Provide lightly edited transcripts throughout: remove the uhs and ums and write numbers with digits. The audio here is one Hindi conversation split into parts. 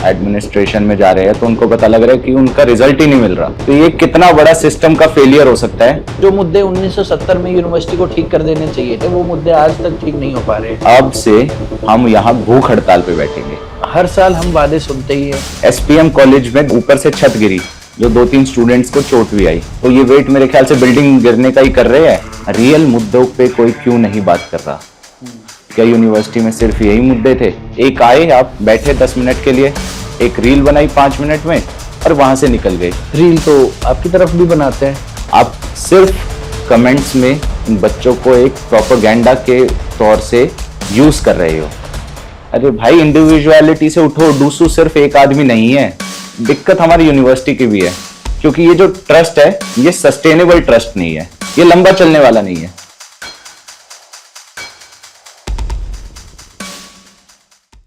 एडमिनिस्ट्रेशन में जा रहे हैं तो उनको पता लग रहा है कि उनका रिजल्ट ही नहीं मिल रहा। तो ये कितना बड़ा सिस्टम का फेलियर हो सकता है। जो मुद्दे 1970 में यूनिवर्सिटी को ठीक कर देने चाहिए थे वो मुद्दे आज तक ठीक नहीं हो पा रहे। अब से हम यहाँ भूख हड़ताल पे बैठेंगे। हर साल हम वादे सुनते ही हैं। एसपीएम कॉलेज में ऊपर से छत गिरी, जो 2-3 स्टूडेंट्स को चोट भी आई, तो ये वेट मेरे ख्याल से बिल्डिंग गिरने का ही कर रहे हैं। रियल मुद्दों पे कोई क्यों नहीं बात कर रहा? क्या यूनिवर्सिटी में सिर्फ यही मुद्दे थे? एक आए, आप बैठे 10 मिनट के लिए, एक रील बनाई 5 मिनट में और वहां से निकल गए। रील तो आपकी तरफ भी बनाते हैं। आप सिर्फ कमेंट्स में इन बच्चों को एक प्रोपेगेंडा के तौर से यूज कर रहे हो। अरे भाई, इंडिविजुअलिटी से उठो। डूसू सिर्फ एक आदमी नहीं है। दिक्कत हमारी यूनिवर्सिटी की भी है, क्योंकि ये जो ट्रस्ट है ये सस्टेनेबल ट्रस्ट नहीं है, ये लंबा चलने वाला नहीं है।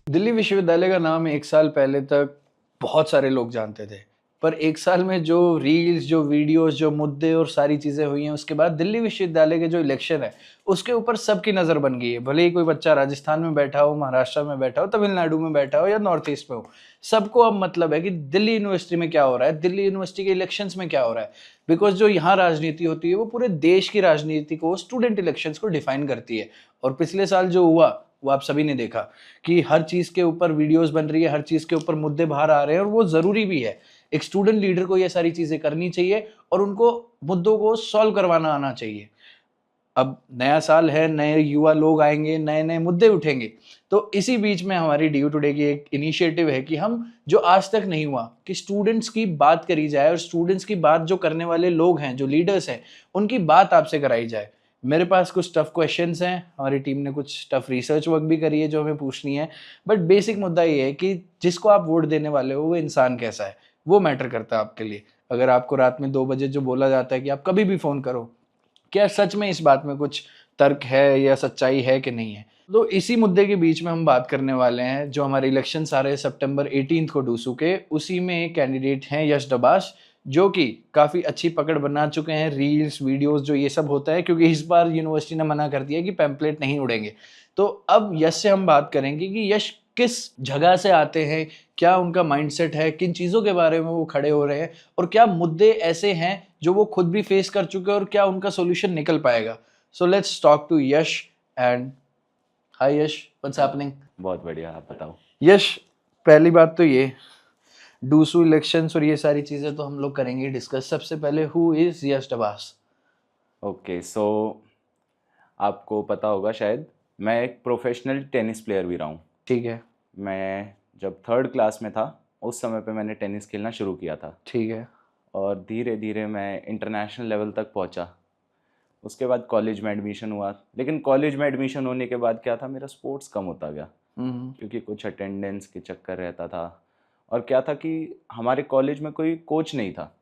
दिल्ली विश्वविद्यालय का नाम 1 साल पहले तक बहुत सारे लोग जानते थे, पर 1 साल में जो रील्स, जो वीडियोस, जो मुद्दे और सारी चीज़ें हुई हैं, उसके बाद दिल्ली विश्वविद्यालय के जो इलेक्शन है उसके ऊपर सबकी नज़र बन गई है। भले ही कोई बच्चा राजस्थान में बैठा हो, महाराष्ट्र में बैठा हो, तमिलनाडु में बैठा हो या नॉर्थ ईस्ट में हो, सबको अब मतलब है कि दिल्ली यूनिवर्सिटी में क्या हो रहा है, दिल्ली यूनिवर्सिटी के इलेक्शंस में क्या हो रहा है। बिकॉज जो यहाँ राजनीति होती है वो पूरे देश की राजनीति को, स्टूडेंट इलेक्शंस को डिफाइन करती है। और पिछले साल जो हुआ वो आप सभी ने देखा कि हर चीज़ के ऊपर वीडियोस बन रही है, हर चीज़ के ऊपर मुद्दे बाहर आ रहे हैं और वो ज़रूरी भी है। एक स्टूडेंट लीडर को ये सारी चीज़ें करनी चाहिए और उनको मुद्दों को सॉल्व करवाना आना चाहिए। अब नया साल है, नए युवा लोग आएंगे, नए नए मुद्दे उठेंगे। तो इसी बीच में हमारी ड्यू टुडे की एक इनिशिएटिव है कि हम, जो आज तक नहीं हुआ, कि स्टूडेंट्स की बात करी जाए और स्टूडेंट्स की बात जो करने वाले लोग हैं, जो लीडर्स हैं, उनकी बात आपसे कराई जाए। मेरे पास कुछ टफ क्वेश्चंस हैं, हमारी टीम ने कुछ टफ रिसर्च वर्क भी करी है जो हमें पूछनी है, बट बेसिक मुद्दा ये है कि जिसको आप वोट देने वाले हो वो इंसान कैसा है, वो मैटर करता है आपके लिए। अगर आपको रात में 2 बजे जो बोला जाता है कि आप कभी भी फ़ोन करो, क्या सच में इस बात में कुछ तर्क है या सच्चाई है कि नहीं है? तो इसी मुद्दे के बीच में हम बात करने वाले हैं। जो हमारे इलेक्शन आ रहे हैं सितंबर 18 को डूसू के, उसी में एक कैंडिडेट हैं यश डबास, जो कि काफ़ी अच्छी पकड़ बना चुके हैं। रील्स, वीडियोस, जो ये सब होता है, क्योंकि इस बार यूनिवर्सिटी ने मना कर दिया कि पैम्पलेट नहीं उड़ेंगे। तो अब यश से हम बात करेंगे कि यश किस जगह से आते हैं, क्या उनका माइंडसेट है, किन चीज़ों के बारे में वो खड़े हो रहे हैं और क्या मुद्दे ऐसे हैं जो वो खुद भी फेस कर चुके हैं और क्या उनका सोल्यूशन निकल पाएगा। So let's talk to Yash and hi Yash, what's happening? बहुत बढ़िया, आप बताओ। यश, पहली बात तो ये डूसू इलेक्शंस और ये सारी चीज़ें तो हम लोग करेंगे डिस्कस। सबसे पहले, who is Yash Dabas? Okay, so आपको पता होगा शायद, मैं एक प्रोफेशनल टेनिस प्लेयर भी रहा हूँ। ठीक है। मैं जब 3rd क्लास में था उस समय पे मैंने टेनिस खेलना शुरू किया था। ठीक है। और धीरे धीरे मैं इंटरनेशनल लेवल तक पहुंचा। उसके बाद कॉलेज में एडमिशन हुआ, लेकिन कॉलेज में एडमिशन होने के बाद क्या था, मेरा स्पोर्ट्स कम होता गया, क्योंकि कुछ अटेंडेंस के चक्कर रहता था। और क्या था कि हमारे कॉलेज में कोई कोच नहीं था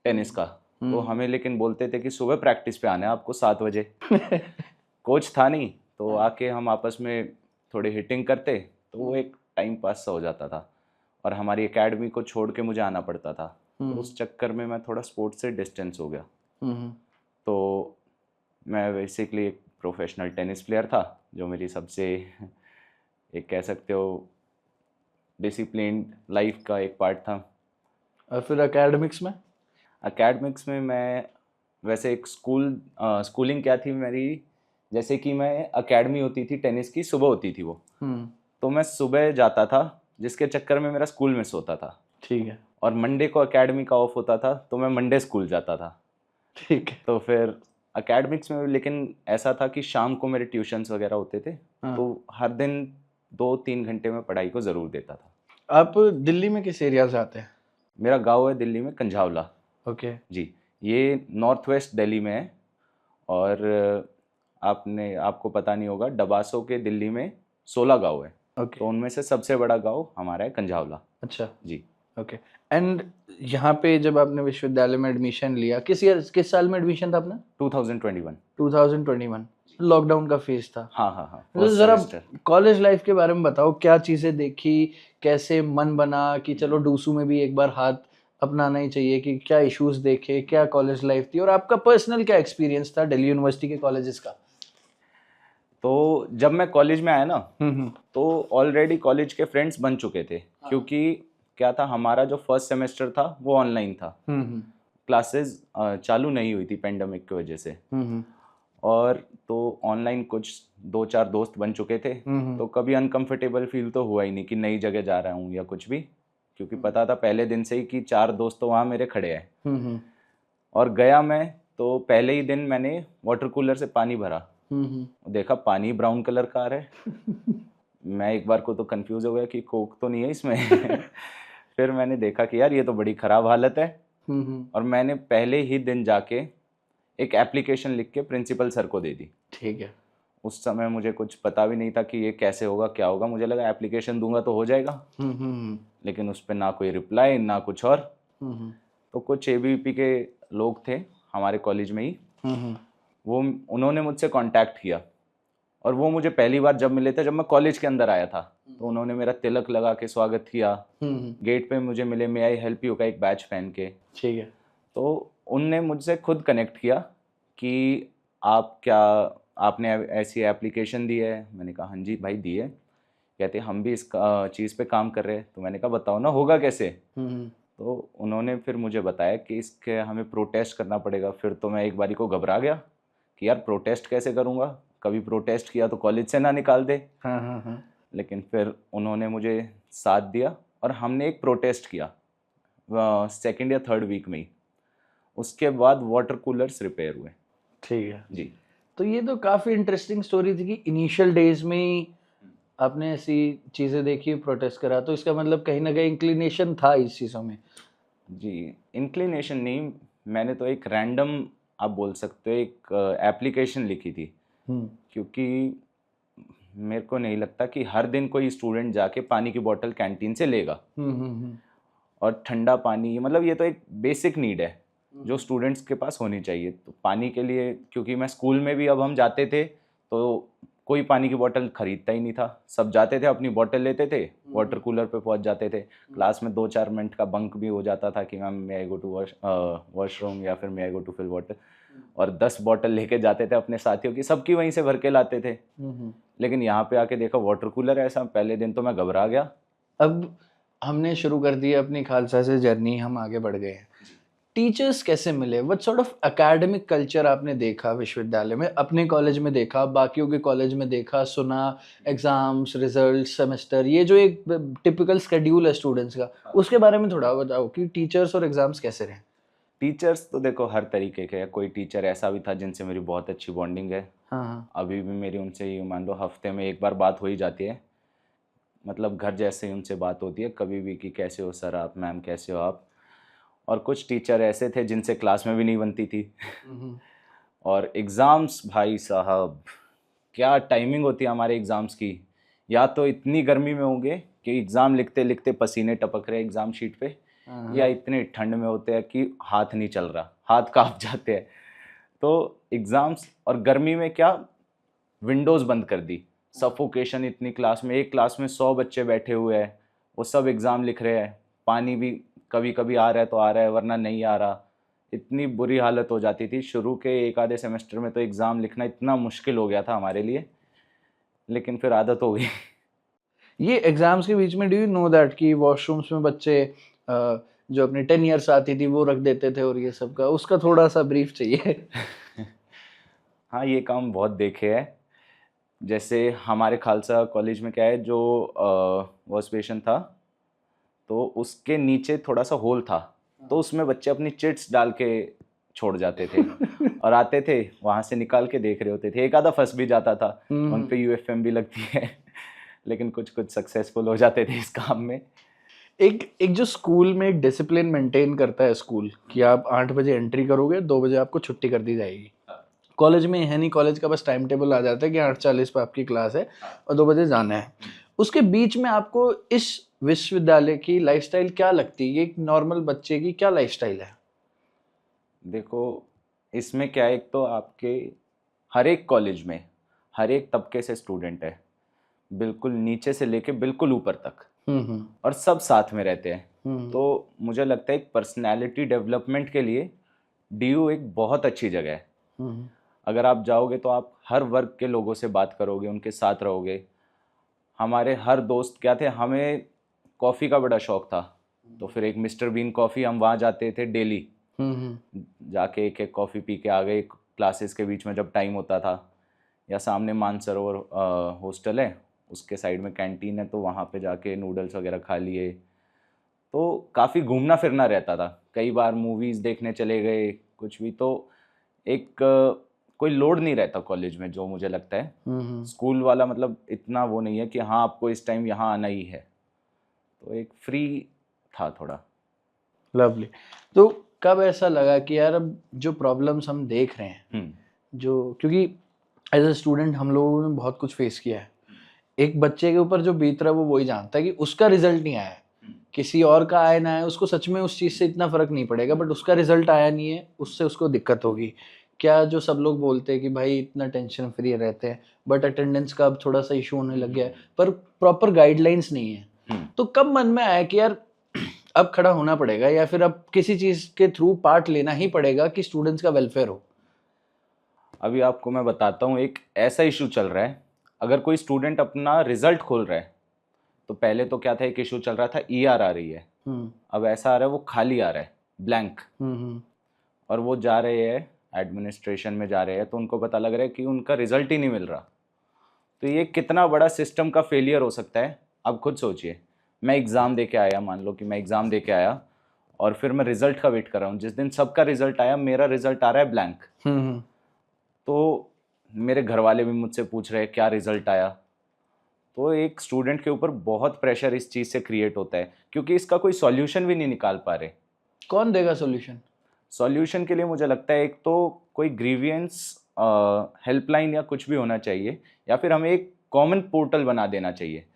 टेनिस का, तो हमें लेकिन बोलते थे कि सुबह प्रैक्टिस पे आना है आपको 7 बजे। कोच था नहीं, तो आके हम आपस में थोड़ी हिटिंग करते, तो वो एक टाइम पास सा हो जाता था। और हमारी एकेडमी को छोड़ के मुझे आना पड़ता था, तो उस चक्कर में मैं थोड़ा स्पोर्ट्स से डिस्टेंस हो गया। तो मैं बेसिकली एक प्रोफेशनल टेनिस प्लेयर था, जो मेरी सबसे एक कह सकते हो डिसिप्लिन्ड लाइफ का एक पार्ट था। और फिर एकेडमिक्स में? एकेडमिक्स में मैं वैसे एक स्कूलिंग क्या थी मेरी, जैसे कि मैं एकेडमी होती थी टेनिस की, सुबह होती थी वो, तो मैं सुबह जाता था, जिसके चक्कर में मेरा स्कूल मिस होता था। ठीक है। और मंडे को एकेडमी का ऑफ होता था, तो मैं मंडे स्कूल जाता था। ठीक है। तो फिर एकेडमिक्स में लेकिन ऐसा था कि शाम को मेरे ट्यूशन्स वगैरह होते थे, तो हर दिन 2-3 घंटे में पढ़ाई को ज़रूर देता था। आप दिल्ली में किस एरिया से आते हैं? मेरा गांव है दिल्ली में कंझावला। ओके। जी, ये नॉर्थ वेस्ट दिल्ली में है। और आपको पता नहीं होगा, डबासो के दिल्ली में 16 गांव है। ओके। तो उनमें से सबसे बड़ा गांव हमारा है कंझावला। अच्छा जी। ओके। एंड यहाँ पे जब आपने विश्वविद्यालय में एडमिशन लिया, किस साल में एडमिशन था आपने? 2021। 2021 लॉकडाउन का फेज था। हाँ। तो जरा कॉलेज लाइफ के बारे में बताओ, क्या चीज़ें देखी, कैसे मन बना कि चलो डूसू में भी एक बार हाथ अपनाना ही चाहिए, कि क्या इश्यूज देखे, क्या कॉलेज लाइफ थी और आपका पर्सनल क्या एक्सपीरियंस था दिल्ली यूनिवर्सिटी के कॉलेजेस का? तो जब मैं कॉलेज में आया ना, तो ऑलरेडी कॉलेज के फ्रेंड्स बन चुके थे, क्योंकि क्या था, हमारा जो फर्स्ट सेमेस्टर था वो ऑनलाइन था, क्लासेस चालू नहीं हुई थी पेंडेमिक की वजह से। और तो ऑनलाइन कुछ 2-4 दोस्त बन चुके थे, तो कभी अनकंफर्टेबल फील तो हुआ ही नहीं कि नई जगह जा रहा हूँ या कुछ भी, क्योंकि पता था पहले दिन से ही कि 4 दोस्त तो वहाँ मेरे खड़े हैं। और गया मैं तो पहले ही दिन मैंने वाटर कूलर से पानी भरा, देखा पानी ब्राउन कलर का आ रहा है। मैं एक बार को तो कंफ्यूज हो गया कि कोक तो नहीं है इसमें। फिर मैंने देखा कि यार ये तो बड़ी ख़राब हालत है। और मैंने पहले ही दिन जाके एक एप्लीकेशन लिख के प्रिंसिपल सर को दे दी। ठीक है। उस समय मुझे कुछ पता भी नहीं था कि ये कैसे होगा क्या होगा, मुझे लगा एप्लीकेशन दूंगा तो हो जाएगा। लेकिन उस पर ना कोई रिप्लाई ना कुछ और। तो कुछ ABVP के लोग थे हमारे कॉलेज में ही, वो उन्होंने मुझसे कांटेक्ट किया। और वो मुझे पहली बार जब मिले थे जब मैं कॉलेज के अंदर आया था, तो उन्होंने मेरा तिलक लगा के स्वागत किया। गेट पे मुझे मिले, मे आई हेल्प यू का एक बैच पहन के। ठीक है। तो उनने मुझसे खुद कनेक्ट किया कि आपने ऐसी एप्लीकेशन दी है। मैंने कहा हाँ जी भाई दी है। कहते हम भी इस चीज़ पे काम कर रहे हैं। तो मैंने कहा बताओ ना होगा कैसे। तो उन्होंने फिर मुझे बताया कि इसके हमें प्रोटेस्ट करना पड़ेगा। फिर तो मैं एक बारी को घबरा गया कि यार प्रोटेस्ट कैसे करूँगा, कभी प्रोटेस्ट किया तो कॉलेज से ना निकाल दे। लेकिन फिर उन्होंने मुझे साथ दिया और हमने एक प्रोटेस्ट किया 2nd या 3rd वीक में ही। उसके बाद वाटर कूलर्स रिपेयर हुए। ठीक है जी। तो ये तो काफ़ी इंटरेस्टिंग स्टोरी थी कि इनिशियल डेज में ही आपने ऐसी चीज़ें देखी, प्रोटेस्ट करा, तो इसका मतलब कहीं ना कहीं इंक्लिनेशन था इस चीज़ों में। जी, इंक्लिनेशन नहीं, मैंने तो एक रैंडम आप बोल सकते हो एक एप्लीकेशन लिखी थी, क्योंकि मेरे को नहीं लगता कि हर दिन कोई स्टूडेंट जाके पानी की बोतल कैंटीन से लेगा। और ठंडा पानी, मतलब ये तो एक बेसिक नीड है जो स्टूडेंट्स के पास होनी चाहिए। तो पानी के लिए, क्योंकि मैं स्कूल में भी अब हम जाते थे तो कोई पानी की बोतल खरीदता ही नहीं था, सब जाते थे अपनी बोतल लेते थे, वाटर कूलर पे पहुंच जाते थे। क्लास में 2-4 मिनट का बंक भी हो जाता था कि ma'am may I go to washroom या फिर may I go to fill water, और 10 बोतल लेके जाते थे अपने साथियों की, सबकी वहीं से भर के लाते थे। लेकिन यहाँ पे आके देखा वाटर कूलर ऐसा, पहले दिन तो मैं घबरा गया। अब हमने शुरू कर दी अपनी खालसा से जर्नी, हम आगे बढ़ गए हैं। टीचर्स कैसे मिले? What sort of academic culture आपने देखा विश्वविद्यालय में, अपने कॉलेज में देखा, बाकियों के कॉलेज में देखा, सुना, एग्जाम्स, रिजल्ट, सेमेस्टर, ये जो एक टिपिकल शेड्यूल है स्टूडेंट्स का, उसके बारे में थोड़ा बताओ कि टीचर्स और एग्जाम्स कैसे रहे? टीचर्स तो देखो हर तरीके के हैं। कोई टीचर ऐसा भी था जिनसे मेरी बहुत अच्छी बॉन्डिंग है। हाँ। अभी भी मेरी उनसे ही मान लो हफ्ते में एक बार बात हो ही जाती है, मतलब घर जैसे ही उनसे बात होती है कभी भी कि कैसे हो सर आप, मैम कैसे हो आप। और कुछ टीचर ऐसे थे जिनसे क्लास में भी नहीं बनती थी। और एग्ज़ाम्स भाई साहब, क्या टाइमिंग होती है हमारे एग्ज़ाम्स की। या तो इतनी गर्मी में होंगे कि एग्ज़ाम लिखते लिखते पसीने टपक रहे एग्ज़ाम शीट पे, या इतने ठंड में होते हैं कि हाथ नहीं चल रहा, हाथ कांप जाते हैं। तो एग्ज़ाम्स, और गर्मी में क्या, विंडोज़ बंद कर दी, सफोकेशन इतनी क्लास में, एक क्लास में 100 बच्चे बैठे हुए हैं, वो सब एग्ज़ाम लिख रहे हैं, पानी भी कभी कभी आ रहा है तो आ रहा है वरना नहीं आ रहा। इतनी बुरी हालत हो जाती थी। शुरू के एक आधे सेमेस्टर में तो एग्ज़ाम लिखना इतना मुश्किल हो गया था हमारे लिए, लेकिन फिर आदत हो गई। ये एग्जाम्स के बीच में डू यू नो दैट कि वॉशरूम्स में बच्चे जो अपनी 10 ईयर्स आती थी वो रख देते थे, और ये सब का उसका थोड़ा सा ब्रीफ चाहिए। हाँ, ये काम बहुत देखे हैं। जैसे हमारे खालसा कॉलेज में क्या है, जो वॉश बेसिन था तो उसके नीचे थोड़ा सा होल था, तो उसमें बच्चे अपनी चिट्स डाल के छोड़ जाते थे और आते थे वहाँ से निकाल के देख रहे होते थे। एक आधा फंस भी जाता था, उन पे UFM भी लगती है। लेकिन कुछ कुछ सक्सेसफुल हो जाते थे इस काम में। एक जो स्कूल में एक डिसिप्लिन मेंटेन करता है स्कूल कि आप 8 बजे एंट्री करोगे, 2 बजे आपको छुट्टी कर दी जाएगी। कॉलेज में है नहीं, कॉलेज का बस टाइम टेबल आ जाता है कि 8:40 पे आपकी क्लास है और 2 बजे जाना है। उसके बीच में आपको इस विश्वविद्यालय की लाइफस्टाइल क्या लगती है? एक नॉर्मल बच्चे की क्या लाइफस्टाइल है? देखो इसमें क्या है, एक तो आपके हर एक कॉलेज में हर एक तबके से स्टूडेंट है, बिल्कुल नीचे से लेके बिल्कुल ऊपर तक, और सब साथ में रहते हैं। तो मुझे लगता है एक पर्सनैलिटी डेवलपमेंट के लिए DU एक बहुत अच्छी जगह है। अगर आप जाओगे तो आप हर वर्ग के लोगों से बात करोगे, उनके साथ रहोगे। हमारे हर दोस्त क्या थे, हमें कॉफ़ी का बड़ा शौक़ था, तो फिर एक मिस्टर बीन कॉफ़ी, हम वहाँ जाते थे डेली, जाके एक एक कॉफ़ी पी के आ गए क्लासेस के बीच में जब टाइम होता था। या सामने मानसरोवर हॉस्टल है, उसके साइड में कैंटीन है, तो वहाँ पे जाके नूडल्स वगैरह खा लिए। तो काफ़ी घूमना फिरना रहता था, कई बार मूवीज़ देखने चले गए, कुछ भी। तो एक कोई लोड नहीं रहता कॉलेज में, जो मुझे लगता है स्कूल वाला मतलब इतना वो नहीं है कि हाँ आपको इस टाइम यहाँ आना ही है। तो एक फ्री था थोड़ा। लवली। तो कब ऐसा लगा कि यार अब जो प्रॉब्लम्स हम देख रहे हैं, जो क्योंकि एज अ स्टूडेंट हम लोगों ने बहुत कुछ फेस किया है, एक बच्चे के ऊपर जो बीत रहा है वो वही जानता है कि उसका रिजल्ट नहीं आया है, किसी और का आया ना आया उसको सच में उस चीज़ से इतना फर्क नहीं पड़ेगा, बट उसका रिजल्ट आया नहीं है, उससे उसको दिक्कत होगी। क्या जो सब लोग बोलते हैं कि भाई इतना टेंशन फ्री रहते हैं, बट अटेंडेंस का अब थोड़ा सा इशू होने लग गया है, पर प्रॉपर गाइडलाइंस नहीं है। तो कब मन में आया कि यार अब खड़ा होना पड़ेगा, या फिर अब किसी चीज़ के थ्रू पार्ट लेना ही पड़ेगा कि स्टूडेंट्स का वेलफेयर हो? अभी आपको मैं बताता हूँ, एक ऐसा इशू चल रहा है, अगर कोई स्टूडेंट अपना रिजल्ट खोल रहा है, तो पहले तो क्या था, एक इशू चल रहा था ईआर आ रही है, अब ऐसा आ रहा है वो खाली आ रहा है, ब्लैंक। और वो जा रहे हैं एडमिनिस्ट्रेशन में जा रहे हैं, तो उनको पता लग रहा है कि उनका रिजल्ट ही नहीं मिल रहा। तो ये कितना बड़ा सिस्टम का फेलियर हो सकता है, आप खुद सोचिए। मैं एग्ज़ाम दे के आया, मान लो कि मैं एग्ज़ाम दे के आया और फिर मैं रिज़ल्ट का वेट कर रहा हूँ, जिस दिन सबका रिज़ल्ट आया मेरा रिज़ल्ट आ रहा है ब्लैंक। तो मेरे घर वाले भी मुझसे पूछ रहे हैं क्या रिज़ल्ट आया। तो एक स्टूडेंट के ऊपर बहुत प्रेशर इस चीज़ से क्रिएट होता है, क्योंकि इसका कोई सॉल्यूशन भी नहीं निकाल पा रहे। कौन देगा सॉल्यूशन? सॉल्यूशन के लिए मुझे लगता है एक तो कोई ग्रीवियंस हेल्पलाइन या कुछ भी होना चाहिए, या फिर हमें एक कॉमन पोर्टल बना देना चाहिए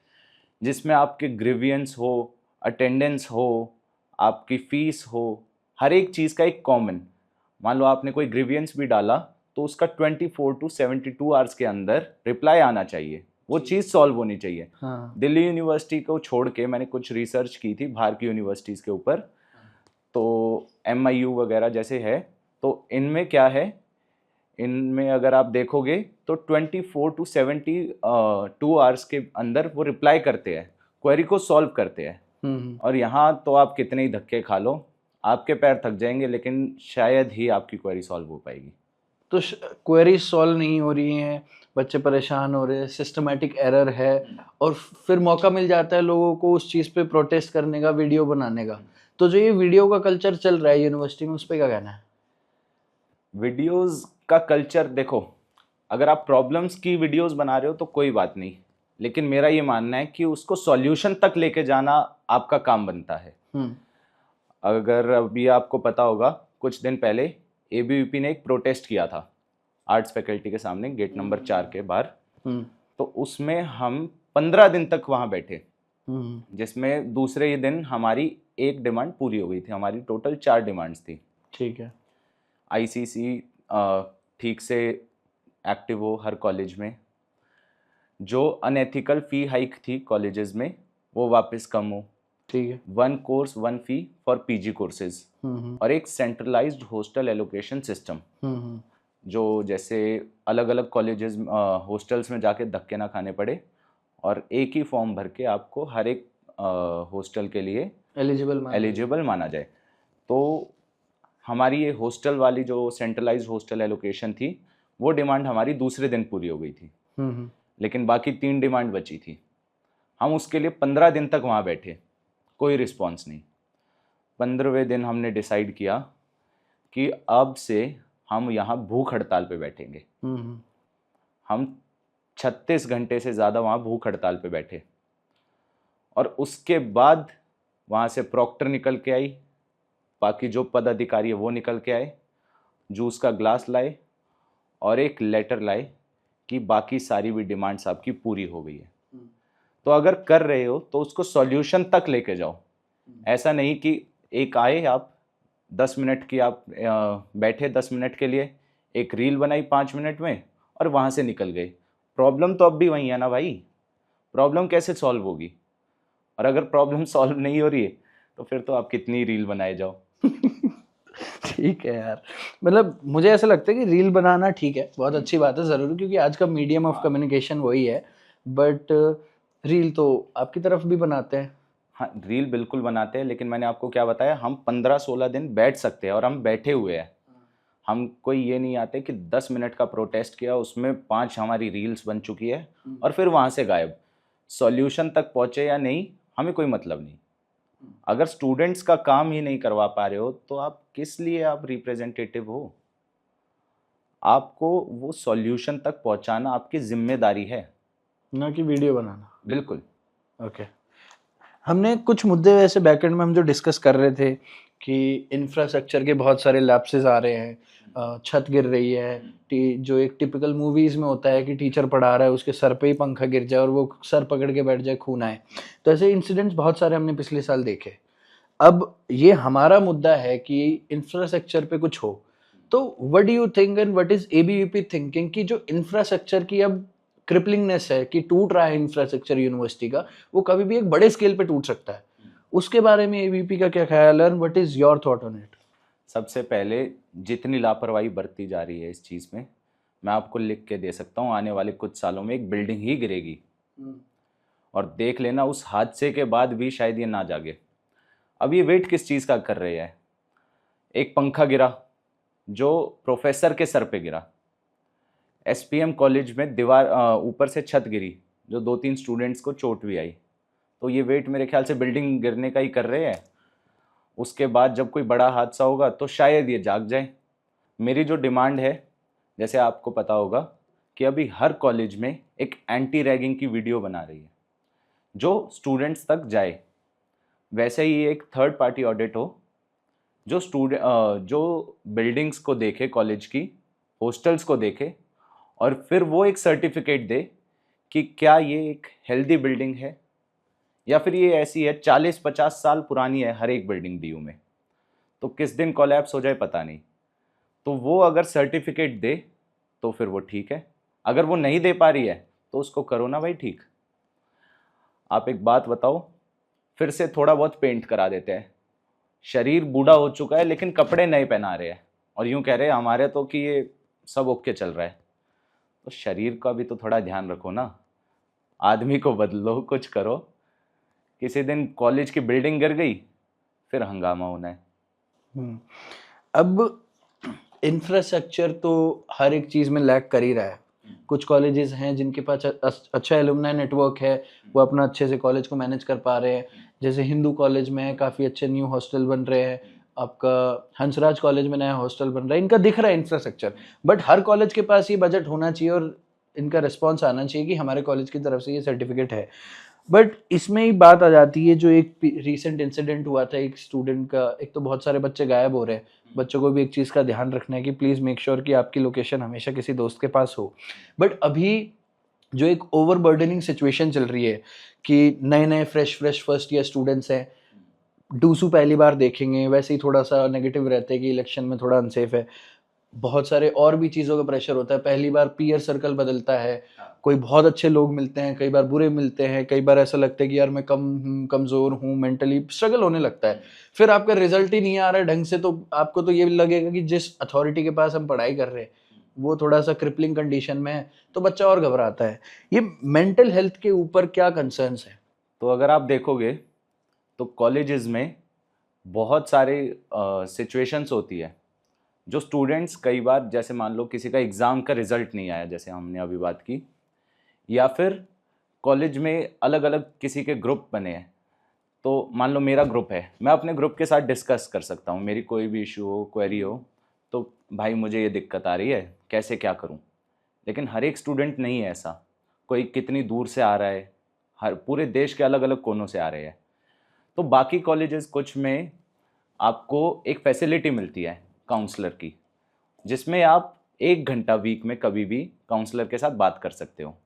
जिसमें आपके ग्रीवियंस हो, अटेंडेंस हो, आपकी फ़ीस हो, हर एक चीज़ का एक कॉमन। मान लो आपने कोई ग्रीवियंस भी डाला तो उसका 24 to 72 आवर्स के अंदर रिप्लाई आना चाहिए, वो चीज़ सॉल्व होनी चाहिए। दिल्ली यूनिवर्सिटी को छोड़ के मैंने कुछ रिसर्च की थी बाहर की यूनिवर्सिटीज़ के ऊपर, तो MIU वगैरह जैसे है, तो इनमें क्या है, इनमें अगर आप देखोगे तो 24 to 72 आवर्स के अंदर वो रिप्लाई करते हैं, क्वेरी को सॉल्व करते हैं। और यहाँ तो आप कितने ही धक्के खा लो, आपके पैर थक जाएंगे, लेकिन शायद ही आपकी क्वेरी सॉल्व हो पाएगी। तो क्वेरी सॉल्व नहीं हो रही हैं, बच्चे परेशान हो रहे हैं, सिस्टमेटिक एरर है, और फिर मौका मिल जाता है लोगों को उस चीज़ पे प्रोटेस्ट करने का, वीडियो बनाने का। तो जो ये वीडियो का कल्चर चल रहा है यूनिवर्सिटी में, उस पर क्या कहना है? वीडियोस का कल्चर देखो, अगर आप प्रॉब्लम्स की वीडियोस बना रहे हो तो कोई बात नहीं, लेकिन मेरा ये मानना है कि उसको सॉल्यूशन तक लेके जाना आपका काम बनता है। अगर अभी आपको पता होगा, कुछ दिन पहले ABVP ने एक प्रोटेस्ट किया था आर्ट्स फैकल्टी के सामने, गेट नंबर 4 के बाहर। तो उसमें हम 15 दिन तक वहाँ बैठे, जिसमें दूसरे ही दिन हमारी एक डिमांड पूरी हो गई थी। हमारी टोटल 4 डिमांड्स थी। ठीक है। ICC ठीक से एक्टिव हो हर कॉलेज में, जो अनएथिकल फ़ी हाइक थी कॉलेजेस में वो वापस कम हो, ठीक है, 1 course 1 fee for PG courses, और एक सेंट्रलाइज्ड हॉस्टल एलोकेशन सिस्टम, जो जैसे अलग अलग कॉलेजेस हॉस्टल्स में जाके धक्के ना खाने पड़े, और एक ही फॉर्म भर के आपको हर एक हॉस्टल के लिए एलिजिबल माना जाए। तो हमारी ये हॉस्टल वाली जो सेंट्रलाइज्ड हॉस्टल एलोकेशन थी, वो डिमांड हमारी दूसरे दिन पूरी हो गई थी, लेकिन बाकी 3 डिमांड बची थी। हम उसके लिए 15 दिन तक वहाँ बैठे, कोई रिस्पॉन्स नहीं। 15वें दिन हमने डिसाइड किया कि अब से हम यहाँ भूख हड़ताल पे बैठेंगे। हम 36 घंटे से ज़्यादा वहाँ भूख हड़ताल पे बैठे, और उसके बाद वहाँ से प्रॉक्टर निकल के आई, बाकी जो पदाधिकारी है वो निकल के आए, जूस का ग्लास लाए और एक लेटर लाए कि बाकी सारी भी डिमांड्स आपकी पूरी हो गई है। तो अगर कर रहे हो तो उसको सॉल्यूशन तक लेके जाओ। ऐसा नहीं कि एक आए आप 10 मिनट की आप बैठे 10 मिनट के लिए, एक रील बनाई 5 मिनट में और वहाँ से निकल गए। प्रॉब्लम तो अब भी वही है ना भाई, प्रॉब्लम कैसे सॉल्व होगी? और अगर प्रॉब्लम सॉल्व नहीं हो रही है तो फिर तो आप कितनी रील बनाए जाओ। ठीक है यार, मतलब मुझे ऐसा लगता है कि रील बनाना ठीक है, बहुत अच्छी बात है, ज़रूरी, क्योंकि आज का मीडियम ऑफ कम्युनिकेशन वही है, बट रील तो आपकी तरफ भी बनाते हैं। हाँ, रील बिल्कुल बनाते हैं, लेकिन मैंने आपको क्या बताया, हम 15-16 दिन बैठ सकते हैं और हम बैठे हुए हैं। हम कोई ये नहीं आते कि 10 मिनट का प्रोटेस्ट किया, उसमें 5 हमारी रील्स बन चुकी है और फिर वहाँ से गायब। सॉल्यूशन तक पहुँचे या नहीं, हमें कोई मतलब नहीं। अगर स्टूडेंट्स का काम ही नहीं करवा पा रहे हो, तो आप किस लिए आप रिप्रेजेंटेटिव हो? आपको वो सॉल्यूशन तक पहुँचाना आपकी ज़िम्मेदारी है। ना कि वीडियो बनाना। बिल्कुल। ओके। हमने कुछ मुद्दे वैसे बैकएंड में हम जो डिस्कस कर रहे थे कि इंफ्रास्ट्रक्चर के बहुत सारे लैप्सेस आ रहे हैं, छत गिर रही है, जो एक टिपिकल मूवीज में होता है कि टीचर पढ़ा रहा है, उसके सर पे ही पंखा गिर जाए और वो सर पकड़ के बैठ जाए, खून आए। तो ऐसे इंसिडेंट्स बहुत सारे हमने पिछले साल देखे। अब ये हमारा मुद्दा है कि इंफ्रास्ट्रक्चर पे कुछ हो। तो what do you think and what is ABVP thinking कि जो इंफ्रास्ट्रक्चर की अब क्रिपलिंगनेस है कि टूट रहा है इंफ्रास्ट्रक्चर यूनिवर्सिटी का, वो कभी भी एक बड़े स्केल पे टूट सकता है, उसके बारे में एबीवीपी का क्या ख्याल है, what is your thought on it? सबसे पहले, जितनी लापरवाही बरती जा रही है इस चीज़ में, मैं आपको लिख के दे सकता हूँ, आने वाले कुछ सालों में एक बिल्डिंग ही गिरेगी। और देख लेना, उस हादसे के बाद भी शायद ये ना जागे। अब ये वेट किस चीज़ का कर रहे हैं? एक पंखा गिरा जो प्रोफेसर के सर पे गिरा। एसपीएम कॉलेज में दीवार ऊपर से छत गिरी, जो 2-3 स्टूडेंट्स को चोट भी आई। तो ये वेट मेरे ख्याल से बिल्डिंग गिरने का ही कर रहे हैं। उसके बाद जब कोई बड़ा हादसा होगा तो शायद ये जाग जाए। मेरी जो डिमांड है, जैसे आपको पता होगा कि अभी हर कॉलेज में एक एंटी रैगिंग की वीडियो बना रही है जो स्टूडेंट्स तक जाए। वैसे ही एक थर्ड पार्टी ऑडिट हो जो जो बिल्डिंग्स को देखे, कॉलेज की हॉस्टल्स को देखे, और फिर वो एक सर्टिफिकेट दे कि क्या ये एक हेल्दी बिल्डिंग है या फिर ये ऐसी है 40-50 साल पुरानी है हर एक बिल्डिंग डीयू में, तो किस दिन कोलैप्स हो जाए पता नहीं। तो वो अगर सर्टिफिकेट दे तो फिर वो ठीक है, अगर वो नहीं दे पा रही है तो उसको करो ना भाई ठीक। आप एक बात बताओ, फिर से थोड़ा बहुत पेंट करा देते हैं, शरीर बूढ़ा हो चुका है लेकिन कपड़े नए पहना रहे हैं और यूं कह रहे हैं हमारे तो कि ये सब ओके चल रहा है। तो शरीर का भी तो थोड़ा ध्यान रखो ना, आदमी को बदलो, कुछ करो। किसी दिन कॉलेज की बिल्डिंग गिर गई, फिर हंगामा होना है। अब इंफ्रास्ट्रक्चर तो हर एक चीज में लैग कर ही रहा है। कुछ कॉलेजेस हैं जिनके पास अच्छा एलुमनाई नेटवर्क है, वो अपना अच्छे से कॉलेज को मैनेज कर पा रहे हैं। जैसे हिंदू कॉलेज में काफ़ी अच्छे न्यू हॉस्टल बन रहे हैं, आपका हंसराज कॉलेज में नया हॉस्टल बन रहा है, इनका दिख रहा है इंफ्रास्ट्रक्चर। बट हर कॉलेज के पास ये बजट होना चाहिए और इनका रिस्पॉन्स आना चाहिए कि हमारे कॉलेज की तरफ से ये सर्टिफिकेट है। बट इसमें ही बात आ जाती है, जो एक रिसेंट इंसिडेंट हुआ था एक स्टूडेंट का, एक तो बहुत सारे बच्चे गायब हो रहे हैं। बच्चों को भी एक चीज़ का ध्यान रखना है कि प्लीज़ मेक श्योर कि आपकी लोकेशन हमेशा किसी दोस्त के पास हो। बट अभी जो एक ओवरबर्डनिंग सिचुएशन चल रही है कि नए नए फ्रेश फर्स्ट ईयर स्टूडेंट्स हैं, डूसू पहली बार देखेंगे, वैसे ही थोड़ा सा नेगेटिव रहते हैं कि इलेक्शन में थोड़ा अनसेफ है। बहुत सारे और भी चीज़ों का प्रेशर होता है, पहली बार पीयर सर्कल बदलता है, कोई बहुत अच्छे लोग मिलते हैं, कई बार बुरे मिलते हैं, कई बार ऐसा लगता है कि यार मैं कम हूँ, कमज़ोर हूँ, मेंटली स्ट्रगल होने लगता है। फिर आपका रिजल्ट ही नहीं आ रहा है ढंग से, तो आपको तो ये लगेगा कि जिस अथॉरिटी के पास हम पढ़ाई कर रहे हैं वो थोड़ा सा क्रिपलिंग कंडीशन में है, तो बच्चा और घबराता है। ये मेंटल हेल्थ के ऊपर क्या कंसर्न्स हैं? तो अगर आप देखोगे तो कॉलेजेस में बहुत सारे सिचुएशंस होती है जो स्टूडेंट्स कई बार, जैसे मान लो किसी का एग्ज़ाम का रिज़ल्ट नहीं आया जैसे हमने अभी बात की, या फिर कॉलेज में अलग अलग किसी के ग्रुप बने हैं। तो मान लो मेरा ग्रुप है, मैं अपने ग्रुप के साथ डिस्कस कर सकता हूँ, मेरी कोई भी इशू हो, क्वेरी हो, तो भाई मुझे ये दिक्कत आ रही है, कैसे क्या करूँ। लेकिन हर एक स्टूडेंट नहीं है ऐसा, कोई कितनी दूर से आ रहा है, हर पूरे देश के अलग अलग कोनों से आ रहे हैं। तो बाकी कॉलेजेस कुछ में आपको एक फैसिलिटी मिलती है काउंसलर की, जिसमें आप 1 घंटा वीक में कभी भी काउंसलर के साथ बात कर सकते हो।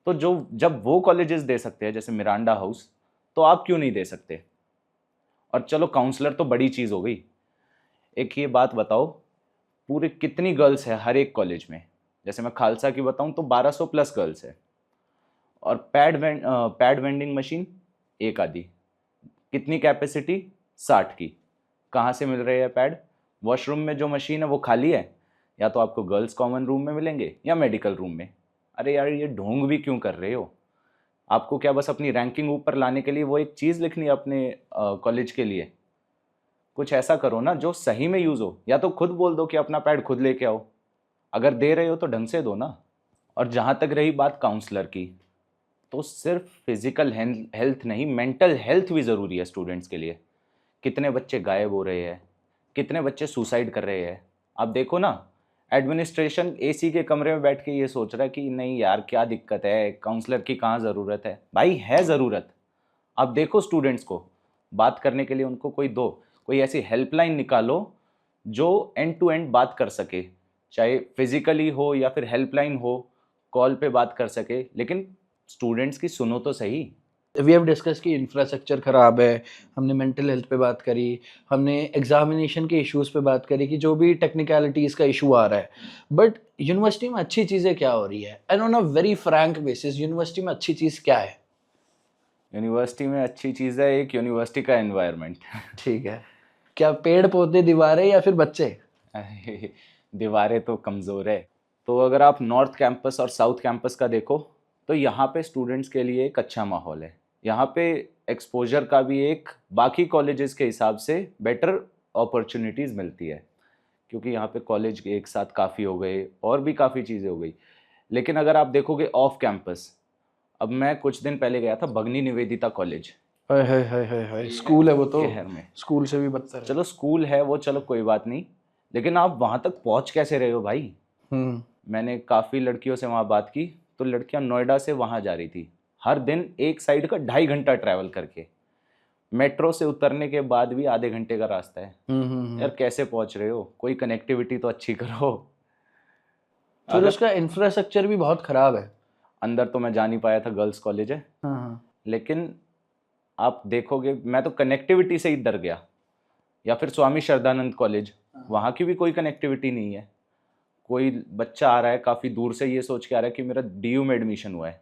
तो जो जब वो कॉलेजेस दे सकते हैं जैसे मिरांडा हाउस, तो आप क्यों नहीं दे सकते? और चलो काउंसलर तो बड़ी चीज़ हो गई, एक ये बात बताओ, पूरे कितनी गर्ल्स है हर एक कॉलेज में? जैसे मैं खालसा की बताऊं तो 1200 प्लस गर्ल्स है, और पैड वेंडिंग मशीन एक आधी, कितनी कैपेसिटी? 60 की। कहाँ से मिल रहे हैं पैड? वॉशरूम में जो मशीन है वो खाली है, या तो आपको गर्ल्स कॉमन रूम में मिलेंगे या मेडिकल रूम में। अरे यार, ये ढोंग भी क्यों कर रहे हो? आपको क्या बस अपनी रैंकिंग ऊपर लाने के लिए वो एक चीज़ लिखनी है अपने कॉलेज के लिए? कुछ ऐसा करो ना जो सही में यूज़ हो, या तो खुद बोल दो कि अपना पैड खुद लेके आओ, अगर दे रहे हो तो ढंग से दो ना। और जहाँ तक रही बात काउंसलर की, तो सिर्फ फिजिकल हेल्थ नहीं, मेंटल हेल्थ भी ज़रूरी है स्टूडेंट्स के लिए। कितने बच्चे गायब हो रहे हैं, कितने बच्चे सुसाइड कर रहे हैं। आप देखो ना, एडमिनिस्ट्रेशन एसी के कमरे में बैठ के ये सोच रहा है कि नहीं यार क्या दिक्कत है, काउंसलर की कहाँ ज़रूरत है। भाई है ज़रूरत। आप देखो स्टूडेंट्स को बात करने के लिए उनको कोई दो, कोई ऐसी हेल्पलाइन निकालो जो एंड टू एंड बात कर सके, चाहे फिजिकली हो या फिर हेल्पलाइन हो, कॉल पे बात कर सके, लेकिन स्टूडेंट्स की सुनो तो सही। वी हैव डिस्कस कि इंफ्रास्ट्रक्चर ख़राब है, हमने मेंटल हेल्थ पे बात करी, हमने एग्जामिनेशन के इश्यूज़ पे बात करी कि जो भी टेक्निकलिटीज़ का इशू आ रहा है। बट यूनिवर्सिटी में अच्छी चीज़ें क्या हो रही है, and on a very Frank basis university में अच्छी चीज़ क्या है? यूनिवर्सिटी में अच्छी चीज़ है एक यूनिवर्सिटी का एनवायरनमेंट। ठीक है, क्या पेड़ पौधे, दीवारें या फिर बच्चे? दीवारें तो कमज़ोर है। तो अगर आप नॉर्थ कैंपस और साउथ कैंपस का देखो, तो यहाँ पे स्टूडेंट्स के लिए एक अच्छा माहौल है। यहाँ पे एक्सपोजर का भी एक बाकी कॉलेजेस के हिसाब से बेटर अपॉर्चुनिटीज़ मिलती है, क्योंकि यहाँ पे कॉलेज एक साथ काफ़ी हो गए और भी काफ़ी चीज़ें हो गई। लेकिन अगर आप देखोगे ऑफ कैंपस, अब मैं कुछ दिन पहले गया था भगनी निवेदिता कॉलेज, हाय हाय हाय हाय हाय, स्कूल है वो तो, शहर में। स्कूल से भी बदतर है। चलो स्कूल है वो, चलो कोई बात नहीं, लेकिन आप वहाँ तक पहुँच कैसे रहे हो भाई? मैंने काफ़ी लड़कियों से वहाँ बात की, तो लड़कियाँ नोएडा से वहाँ जा रही थी, हर दिन एक साइड का 2.5 घंटा ट्रैवल करके। मेट्रो से उतरने के बाद भी आधे घंटे का रास्ता है। यार कैसे पहुँच रहे हो? कोई कनेक्टिविटी तो अच्छी करो। फिर अगर उसका इंफ्रास्ट्रक्चर भी बहुत ख़राब है। अंदर तो मैं जा नहीं पाया था, गर्ल्स कॉलेज है, लेकिन आप देखोगे मैं तो कनेक्टिविटी से ही डर गया। या फिर स्वामी श्रद्धानंद कॉलेज, वहाँ की भी कोई कनेक्टिविटी नहीं है। कोई बच्चा आ रहा है काफ़ी दूर से, ये सोच के आ रहा है कि मेरा डीयू में एडमिशन हुआ है,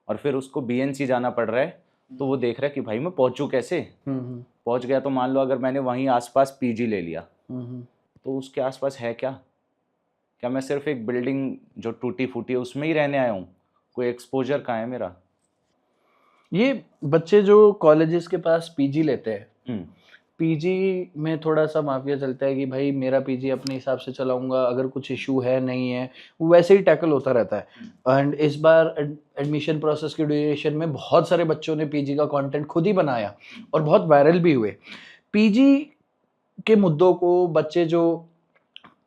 और फिर उसको बीएनसी जाना पड़ रहा है, तो वो देख रहा है कि भाई मैं पहुँचूँ कैसे। पहुँच गया तो मान लो अगर मैंने वहीं आसपास पीजी ले लिया, तो उसके आसपास है क्या? क्या मैं सिर्फ एक बिल्डिंग जो टूटी फूटी है उसमें ही रहने आया हूँ? कोई एक्सपोजर कहाँ है मेरा? ये बच्चे जो कॉलेजेस के पास पीजी लेते हैं, हम्म, पीजी में थोड़ा सा माफिया चलता है कि भाई मेरा पीजी अपने हिसाब से चलाऊंगा, अगर कुछ इशू है नहीं है वो वैसे ही टैकल होता रहता है। एंड इस बार एडमिशन प्रोसेस के ड्यूरेशन में बहुत सारे बच्चों ने पीजी का कंटेंट खुद ही बनाया और बहुत वायरल भी हुए। पीजी के मुद्दों को बच्चे जो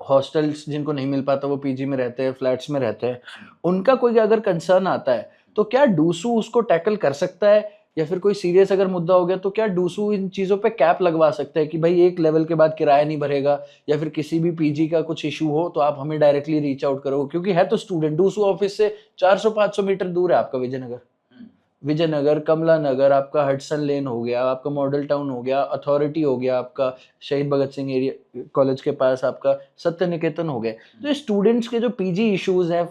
हॉस्टल्स जिनको नहीं मिल पाता वो पीजी में रहते हैं, फ्लैट्स में रहते हैं, उनका कोई अगर कंसर्न आता है तो क्या डूसू उसको टैकल कर सकता है, या फिर कोई सीरियस अगर मुद्दा हो गया तो क्या डूसू इन चीज़ों पे कैप लगवा सकता है कि भाई एक लेवल के बाद किराया नहीं भरेगा, या फिर किसी भी पीजी का कुछ इशू हो तो आप हमें डायरेक्टली रीच आउट करो, क्योंकि है तो स्टूडेंट, डूसू ऑफिस से 400-500 मीटर दूर है आपका विजयनगर, कमला नगर, आपका हडसन लेन हो गया, आपका मॉडल टाउन हो गया, अथॉरिटी हो गया, आपका शहीद भगत सिंह एरिया कॉलेज के पास आपका सत्य निकेतन हो गया। तो स्टूडेंट्स के जो पीजी इश्यूज हैं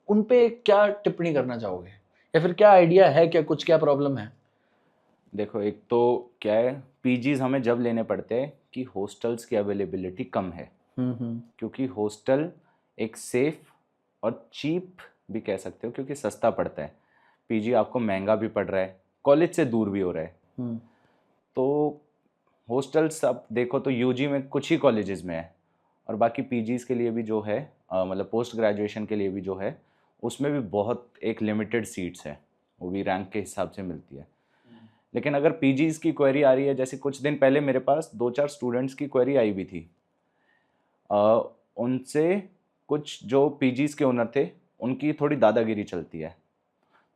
उन पे क्या टिप्पणी करना चाहोगे, या फिर क्या आइडिया है, क्या कुछ क्या प्रॉब्लम है? देखो एक तो क्या है, पीजीज हमें जब लेने पड़ते हैं कि हॉस्टल्स की अवेलेबिलिटी कम है, क्योंकि हॉस्टल एक सेफ और चीप भी कह सकते हो, क्योंकि सस्ता पड़ता है। पीजी आपको महंगा भी पड़ रहा है, कॉलेज से दूर भी हो रहा है। तो हॉस्टल्स आप देखो तो यूजी में कुछ ही कॉलेजेस में है, और बाकी पीजीज के लिए भी जो है मतलब पोस्ट ग्रेजुएशन के लिए भी जो है उसमें भी बहुत एक लिमिटेड सीट्स है, वो भी रैंक के हिसाब से मिलती है। लेकिन अगर पीजीज की क्वेरी आ रही है, जैसे कुछ दिन पहले मेरे पास 2-4 स्टूडेंट्स की क्वेरी आई हुई थी, उनसे कुछ जो पीजीज के ओनर थे उनकी थोड़ी दादागिरी चलती है।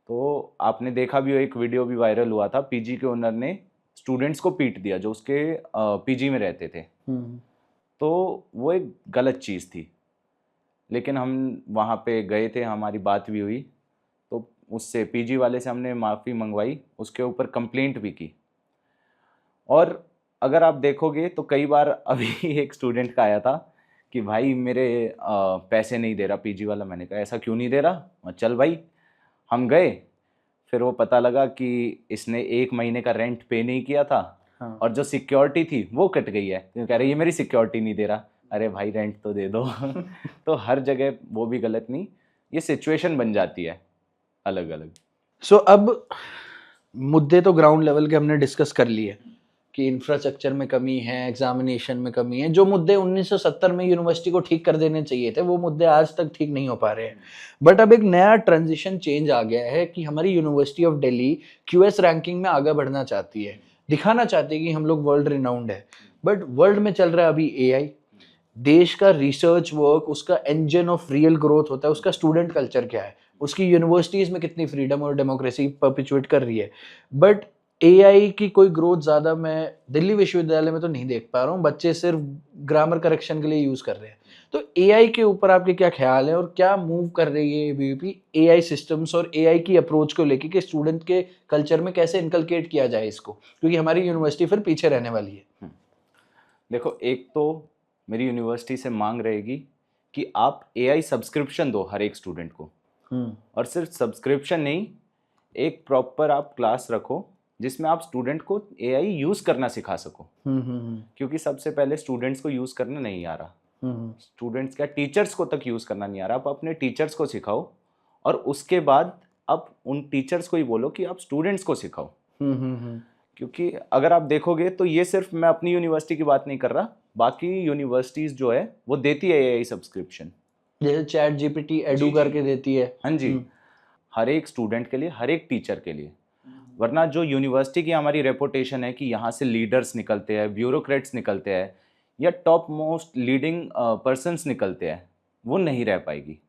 तो आपने देखा भी हो, एक वीडियो भी वायरल हुआ था, पीजी के ओनर ने स्टूडेंट्स को पीट दिया जो उसके पीजी में रहते थे। तो वो एक गलत चीज़ थी, लेकिन हम वहाँ पे गए थे, हमारी बात भी हुई, तो उससे पीजी वाले से हमने माफ़ी मंगवाई, उसके ऊपर कंप्लेंट भी की। और अगर आप देखोगे तो कई बार अभी एक स्टूडेंट का आया था कि भाई मेरे पैसे नहीं दे रहा पीजी वाला। मैंने कहा ऐसा क्यों नहीं दे रहा, चल भाई। हम गए, फिर वो पता लगा कि इसने 1 महीने का रेंट पे नहीं किया था, और जो सिक्योरिटी थी वो कट गई है, तो कह रहे ये मेरी सिक्योरिटी नहीं दे रहा। अरे भाई रेंट तो दे दो। तो हर जगह वो भी गलत नहीं, ये सिचुएशन बन जाती है अलग अलग। सो अब मुद्दे तो ग्राउंड लेवल के हमने डिस्कस कर लिए कि इंफ्रास्ट्रक्चर में कमी है, एग्जामिनेशन में कमी है। जो मुद्दे 1970 में यूनिवर्सिटी को ठीक कर देने चाहिए थे वो मुद्दे आज तक ठीक नहीं हो पा रहे हैं। बट अब एक नया ट्रांजिशन चेंज आ गया है कि हमारी university of Delhi QS ranking में आगे बढ़ना चाहती है, दिखाना चाहती है कि हम लोग वर्ल्ड रिनाउंड है। बट वर्ल्ड में चल रहा है अभी एआई। देश का रिसर्च वर्क, उसका इंजन ऑफ रियल ग्रोथ होता है उसका स्टूडेंट कल्चर क्या है, उसकी यूनिवर्सिटीज में कितनी फ्रीडम और डेमोक्रेसी परपिचुएट कर रही है। बट एआई की कोई ग्रोथ ज़्यादा मैं दिल्ली विश्वविद्यालय में तो नहीं देख पा रहा हूँ। बच्चे सिर्फ ग्रामर करेक्शन के लिए यूज़ कर रहे हैं। तो एआई के ऊपर आपके क्या ख्याल है और क्या मूव कर रही है एबीवीपी एआई सिस्टम्स और एआई की अप्रोच को लेके कि स्टूडेंट के कल्चर में कैसे इनकलकेट किया जाए इसको, क्योंकि हमारी यूनिवर्सिटी फिर पीछे रहने वाली है। देखो, एक तो मेरी यूनिवर्सिटी से मांग रहेगी कि आप एआई सब्सक्रिप्शन दो हर एक स्टूडेंट को, और सिर्फ सब्सक्रिप्शन नहीं, एक प्रॉपर आप क्लास रखो जिसमें आप स्टूडेंट को एआई यूज़ करना सिखा सको। क्योंकि सबसे पहले स्टूडेंट्स को यूज़ करना नहीं आ रहा, स्टूडेंट्स क्या टीचर्स को तक यूज़ करना नहीं आ रहा। आप अपने टीचर्स को सिखाओ और उसके बाद आप उन टीचर्स को ही बोलो कि आप स्टूडेंट्स को सिखाओ। क्योंकि अगर आप देखोगे तो ये सिर्फ मैं अपनी यूनिवर्सिटी की बात नहीं कर रहा, बाकी यूनिवर्सिटीज़ जो है वो देती है एआई सब्सक्रिप्शन, जैसे चैट जीपीटी एडू करके देती है। हाँ जी, हर एक स्टूडेंट के लिए, हर एक टीचर के लिए। वरना जो यूनिवर्सिटी की हमारी रेपुटेशन है कि यहाँ से लीडर्स निकलते हैं, ब्यूरोक्रेट्स निकलते हैं या टॉप मोस्ट लीडिंग पर्सन्स निकलते हैं, वो नहीं रह पाएगी।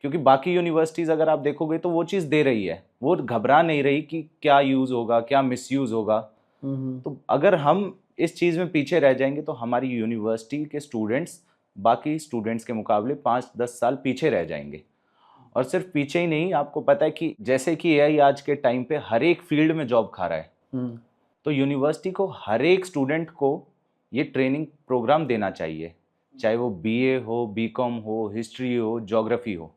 क्योंकि बाकी यूनिवर्सिटीज़ अगर आप देखोगे तो वो चीज़ दे रही है, वो घबरा नहीं रही कि क्या यूज़ होगा, क्या मिसयूज़ होगा। तो अगर हम इस चीज़ में पीछे रह जाएंगे तो हमारी यूनिवर्सिटी के स्टूडेंट्स बाकी स्टूडेंट्स के मुकाबले 5-10 साल पीछे रह जाएंगे। और सिर्फ पीछे ही नहीं, आपको पता है कि जैसे कि एआई आज के टाइम पे हर एक फील्ड में जॉब खा रहा है, तो यूनिवर्सिटी को हर एक स्टूडेंट को ये ट्रेनिंग प्रोग्राम देना चाहिए, चाहे वो बीए हो, बीकॉम हो, हिस्ट्री हो, ज्योग्राफी हो।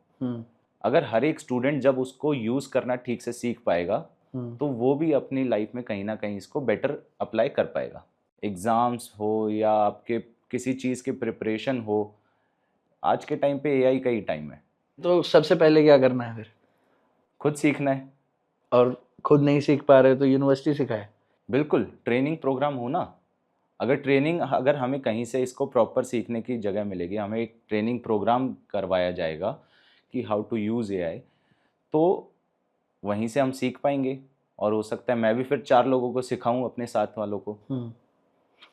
अगर हर एक स्टूडेंट जब उसको यूज़ करना ठीक से सीख पाएगा तो वो भी अपनी लाइफ में कहीं ना कहीं इसको बेटर अप्लाई कर पाएगा। एग्ज़ाम्स हो या आपके किसी चीज़ की प्रिपरेशन हो, आज के टाइम पे एआई का ही टाइम है। तो सबसे पहले क्या करना है फिर? खुद सीखना है। और खुद नहीं सीख पा रहे तो यूनिवर्सिटी सिखाए। बिल्कुल, ट्रेनिंग प्रोग्राम हो ना। अगर हमें कहीं से इसको प्रॉपर सीखने की जगह मिलेगी, हमें एक ट्रेनिंग प्रोग्राम करवाया जाएगा कि हाउ टू यूज़ एआई, तो वहीं से हम सीख पाएंगे। और हो सकता है मैं भी फिर 4 लोगों को सिखाऊं, अपने साथ वालों को।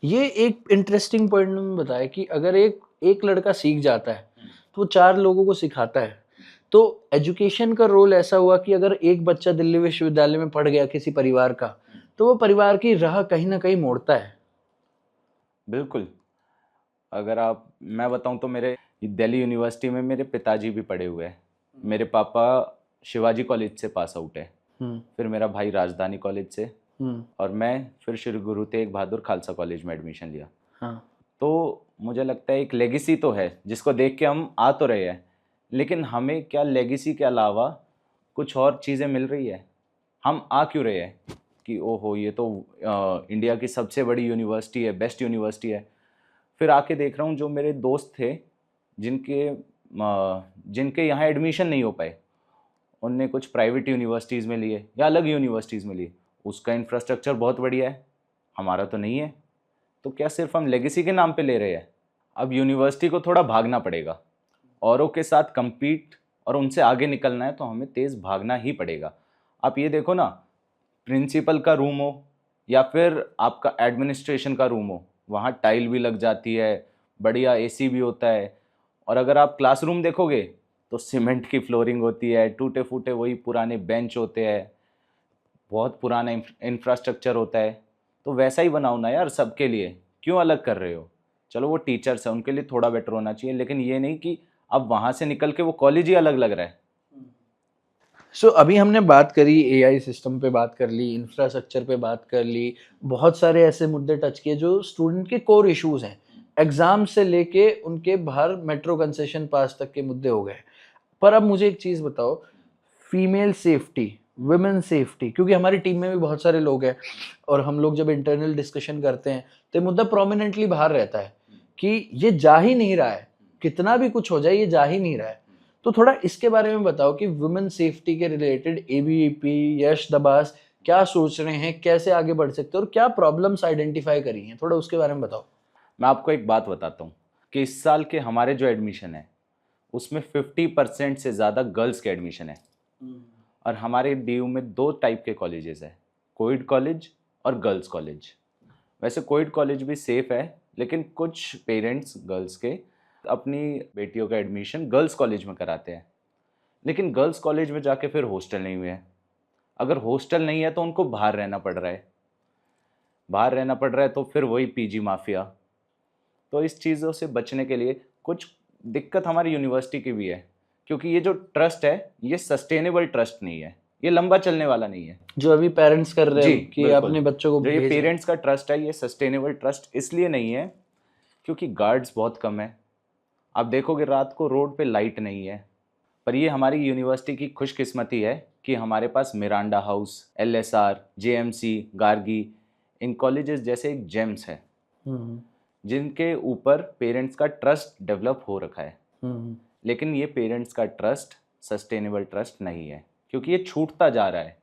ये एक इंटरेस्टिंग पॉइंट में बताया कि अगर एक लड़का सीख जाता है तो वो 4 लोगों को सिखाता है। तो एजुकेशन का रोल ऐसा हुआ कि अगर एक बच्चा दिल्ली विश्वविद्यालय में पढ़ गया किसी परिवार का, तो वो परिवार की राह कहीं ना कहीं मोड़ता है। बिल्कुल। मैं बताऊं तो मेरे दिल्ली यूनिवर्सिटी में मेरे पिताजी भी पढ़े हुए हैं। मेरे पापा शिवाजी कॉलेज से पास आउट है, फिर मेरा भाई राजधानी कॉलेज से, और मैं फिर श्री गुरु तेग बहादुर खालसा कॉलेज में एडमिशन लिया। तो मुझे लगता है एक लेगेसी तो है जिसको देख के हम आ तो रहे हैं, लेकिन हमें क्या लेगेसी के अलावा कुछ और चीज़ें मिल रही है? हम आ क्यों रहे हैं कि ओहो ये तो इंडिया की सबसे बड़ी यूनिवर्सिटी है, बेस्ट यूनिवर्सिटी है। फिर आके देख रहा हूँ जो मेरे दोस्त थे जिनके यहाँ एडमिशन नहीं हो पाए, उनने कुछ प्राइवेट यूनिवर्सिटीज़ में लिए या अलग यूनिवर्सिटीज़ में लिए, उसका इंफ्रास्ट्रक्चर बहुत बढ़िया है, हमारा तो नहीं है। तो क्या सिर्फ हम लेगेसी के नाम पे ले रहे हैं? अब यूनिवर्सिटी को थोड़ा भागना पड़ेगा, औरों के साथ compete और उनसे आगे निकलना है तो हमें तेज़ भागना ही पड़ेगा। आप ये देखो ना, प्रिंसिपल का रूम हो या फिर आपका एडमिनिस्ट्रेशन का रूम हो, वहाँ टाइल भी लग जाती है, बढ़िया एसी भी होता है। और अगर आप क्लासरूम देखोगे तो सीमेंट की फ्लोरिंग होती है, टूटे फूटे वही पुराने बेंच होते हैं, बहुत पुराना इंफ्रास्ट्रक्चर होता है। तो वैसा ही बनाओ ना यार सबके लिए, क्यों अलग कर रहे हो? चलो वो टीचर्स हैं, उनके लिए थोड़ा बेटर होना चाहिए, लेकिन ये नहीं कि अब वहाँ से निकल के वो कॉलेज ही अलग लग रहा है। सो अभी हमने बात करी, एआई सिस्टम पे बात कर ली, इंफ्रास्ट्रक्चर पे बात कर ली, बहुत सारे ऐसे मुद्दे टच किए जो स्टूडेंट के कोर इश्यूज हैं, एग्जाम से लेके उनके बाहर मेट्रो कंसेशन पास तक के मुद्दे हो गए। पर अब मुझे एक चीज़ बताओ, फीमेल सेफ्टी, वुमेन सेफ्टी, क्योंकि हमारी टीम में भी बहुत सारे लोग हैं और हम लोग जब इंटरनल डिस्कशन करते हैं तो मुद्दा प्रोमिनेंटली बाहर रहता है कि ये जा ही नहीं रहा है, कितना भी कुछ हो जाए ये जा ही नहीं रहा है। तो थोड़ा इसके बारे में बताओ कि वुमेन सेफ्टी के रिलेटेड एबीवीपी, यश दबास क्या सोच रहे हैं, कैसे आगे बढ़ सकते हैं और क्या प्रॉब्लम्स आइडेंटिफाई करी हैं, थोड़ा उसके बारे में बताओ। मैं आपको एक बात बताता हूँ कि इस साल के हमारे जो एडमिशन है उसमें 50% से ज़्यादा गर्ल्स के एडमिशन है। और हमारे डीयू में 2 टाइप के कॉलेजेस है, कोविड कॉलेज और गर्ल्स कॉलेज। वैसे कोविड कॉलेज भी सेफ़ है, लेकिन कुछ पेरेंट्स गर्ल्स के अपनी बेटियों का एडमिशन गर्ल्स कॉलेज में कराते हैं, लेकिन गर्ल्स कॉलेज में जाके फिर हॉस्टल नहीं हुए हैं। अगर हॉस्टल नहीं है तो उनको बाहर रहना पड़ रहा है, बाहर रहना पड़ रहा है तो फिर वही पीजी माफिया। तो इस चीज़ों से बचने के लिए कुछ दिक्कत हमारी यूनिवर्सिटी की भी है, क्योंकि ये जो ट्रस्ट है ये सस्टेनेबल ट्रस्ट नहीं है, ये लंबा चलने वाला नहीं है। जो अभी पेरेंट्स कर रहे जी हैं कि बिल्कुल, अपने बच्चों को जो ये भेज रहे हैं। पेरेंट्स का ट्रस्ट है ये सस्टेनेबल ट्रस्ट इसलिए नहीं है क्योंकि गार्ड्स बहुत कम है। आप देखोगे रात को रोड पे लाइट नहीं है। पर ये हमारी यूनिवर्सिटी की खुशकिस्मती है कि हमारे पास Miranda House, LSR, JMC, Gargi, इन कॉलेजेस जैसे एक जेम्स है हम्म जिनके ऊपर पेरेंट्स का ट्रस्ट डेवलप हो रखा है। हम्म लेकिन ये पेरेंट्स का ट्रस्ट सस्टेनेबल ट्रस्ट नहीं है, क्योंकि ये छूटता जा रहा है।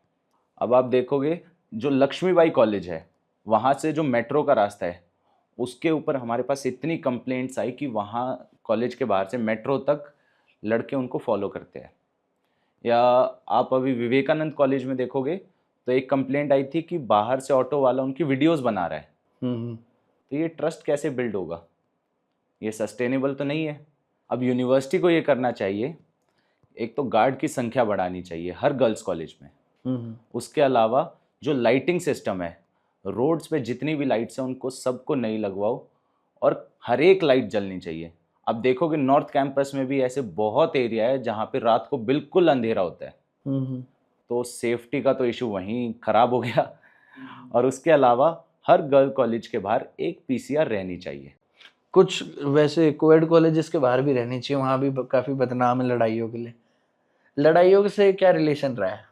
अब आप देखोगे जो लक्ष्मीबाई कॉलेज है वहाँ से जो मेट्रो का रास्ता है उसके ऊपर हमारे पास इतनी कंप्लेंट्स आई कि वहाँ कॉलेज के बाहर से मेट्रो तक लड़के उनको फॉलो करते हैं। या आप अभी विवेकानंद कॉलेज में देखोगे तो एक कंप्लेंट आई थी कि बाहर से ऑटो वाला उनकी वीडियोस बना रहा है। हम्म तो ये ट्रस्ट कैसे बिल्ड होगा? ये सस्टेनेबल तो नहीं है। अब यूनिवर्सिटी को ये करना चाहिए, एक तो गार्ड की संख्या बढ़ानी चाहिए हर गर्ल्स कॉलेज में। उसके अलावा जो लाइटिंग सिस्टम है, रोड्स पे जितनी भी लाइट्स हैं उनको सबको नई लगवाओ और हर एक लाइट जलनी चाहिए। अब देखोगे नॉर्थ कैंपस में भी ऐसे बहुत एरिया है जहाँ पे रात को बिल्कुल अंधेरा होता है। तो सेफ्टी का तो इशू वहीं खराब हो गया। और उसके अलावा हर गर्ल कॉलेज के बाहर एक पीसीआर रहनी चाहिए। कुछ वैसे कोएड कॉलेजेस के बाहर भी रहनी चाहिए, वहाँ भी काफी बदनाम है लड़ाइयों के लिए। लड़ाइयों से क्या रिलेशन रहा है?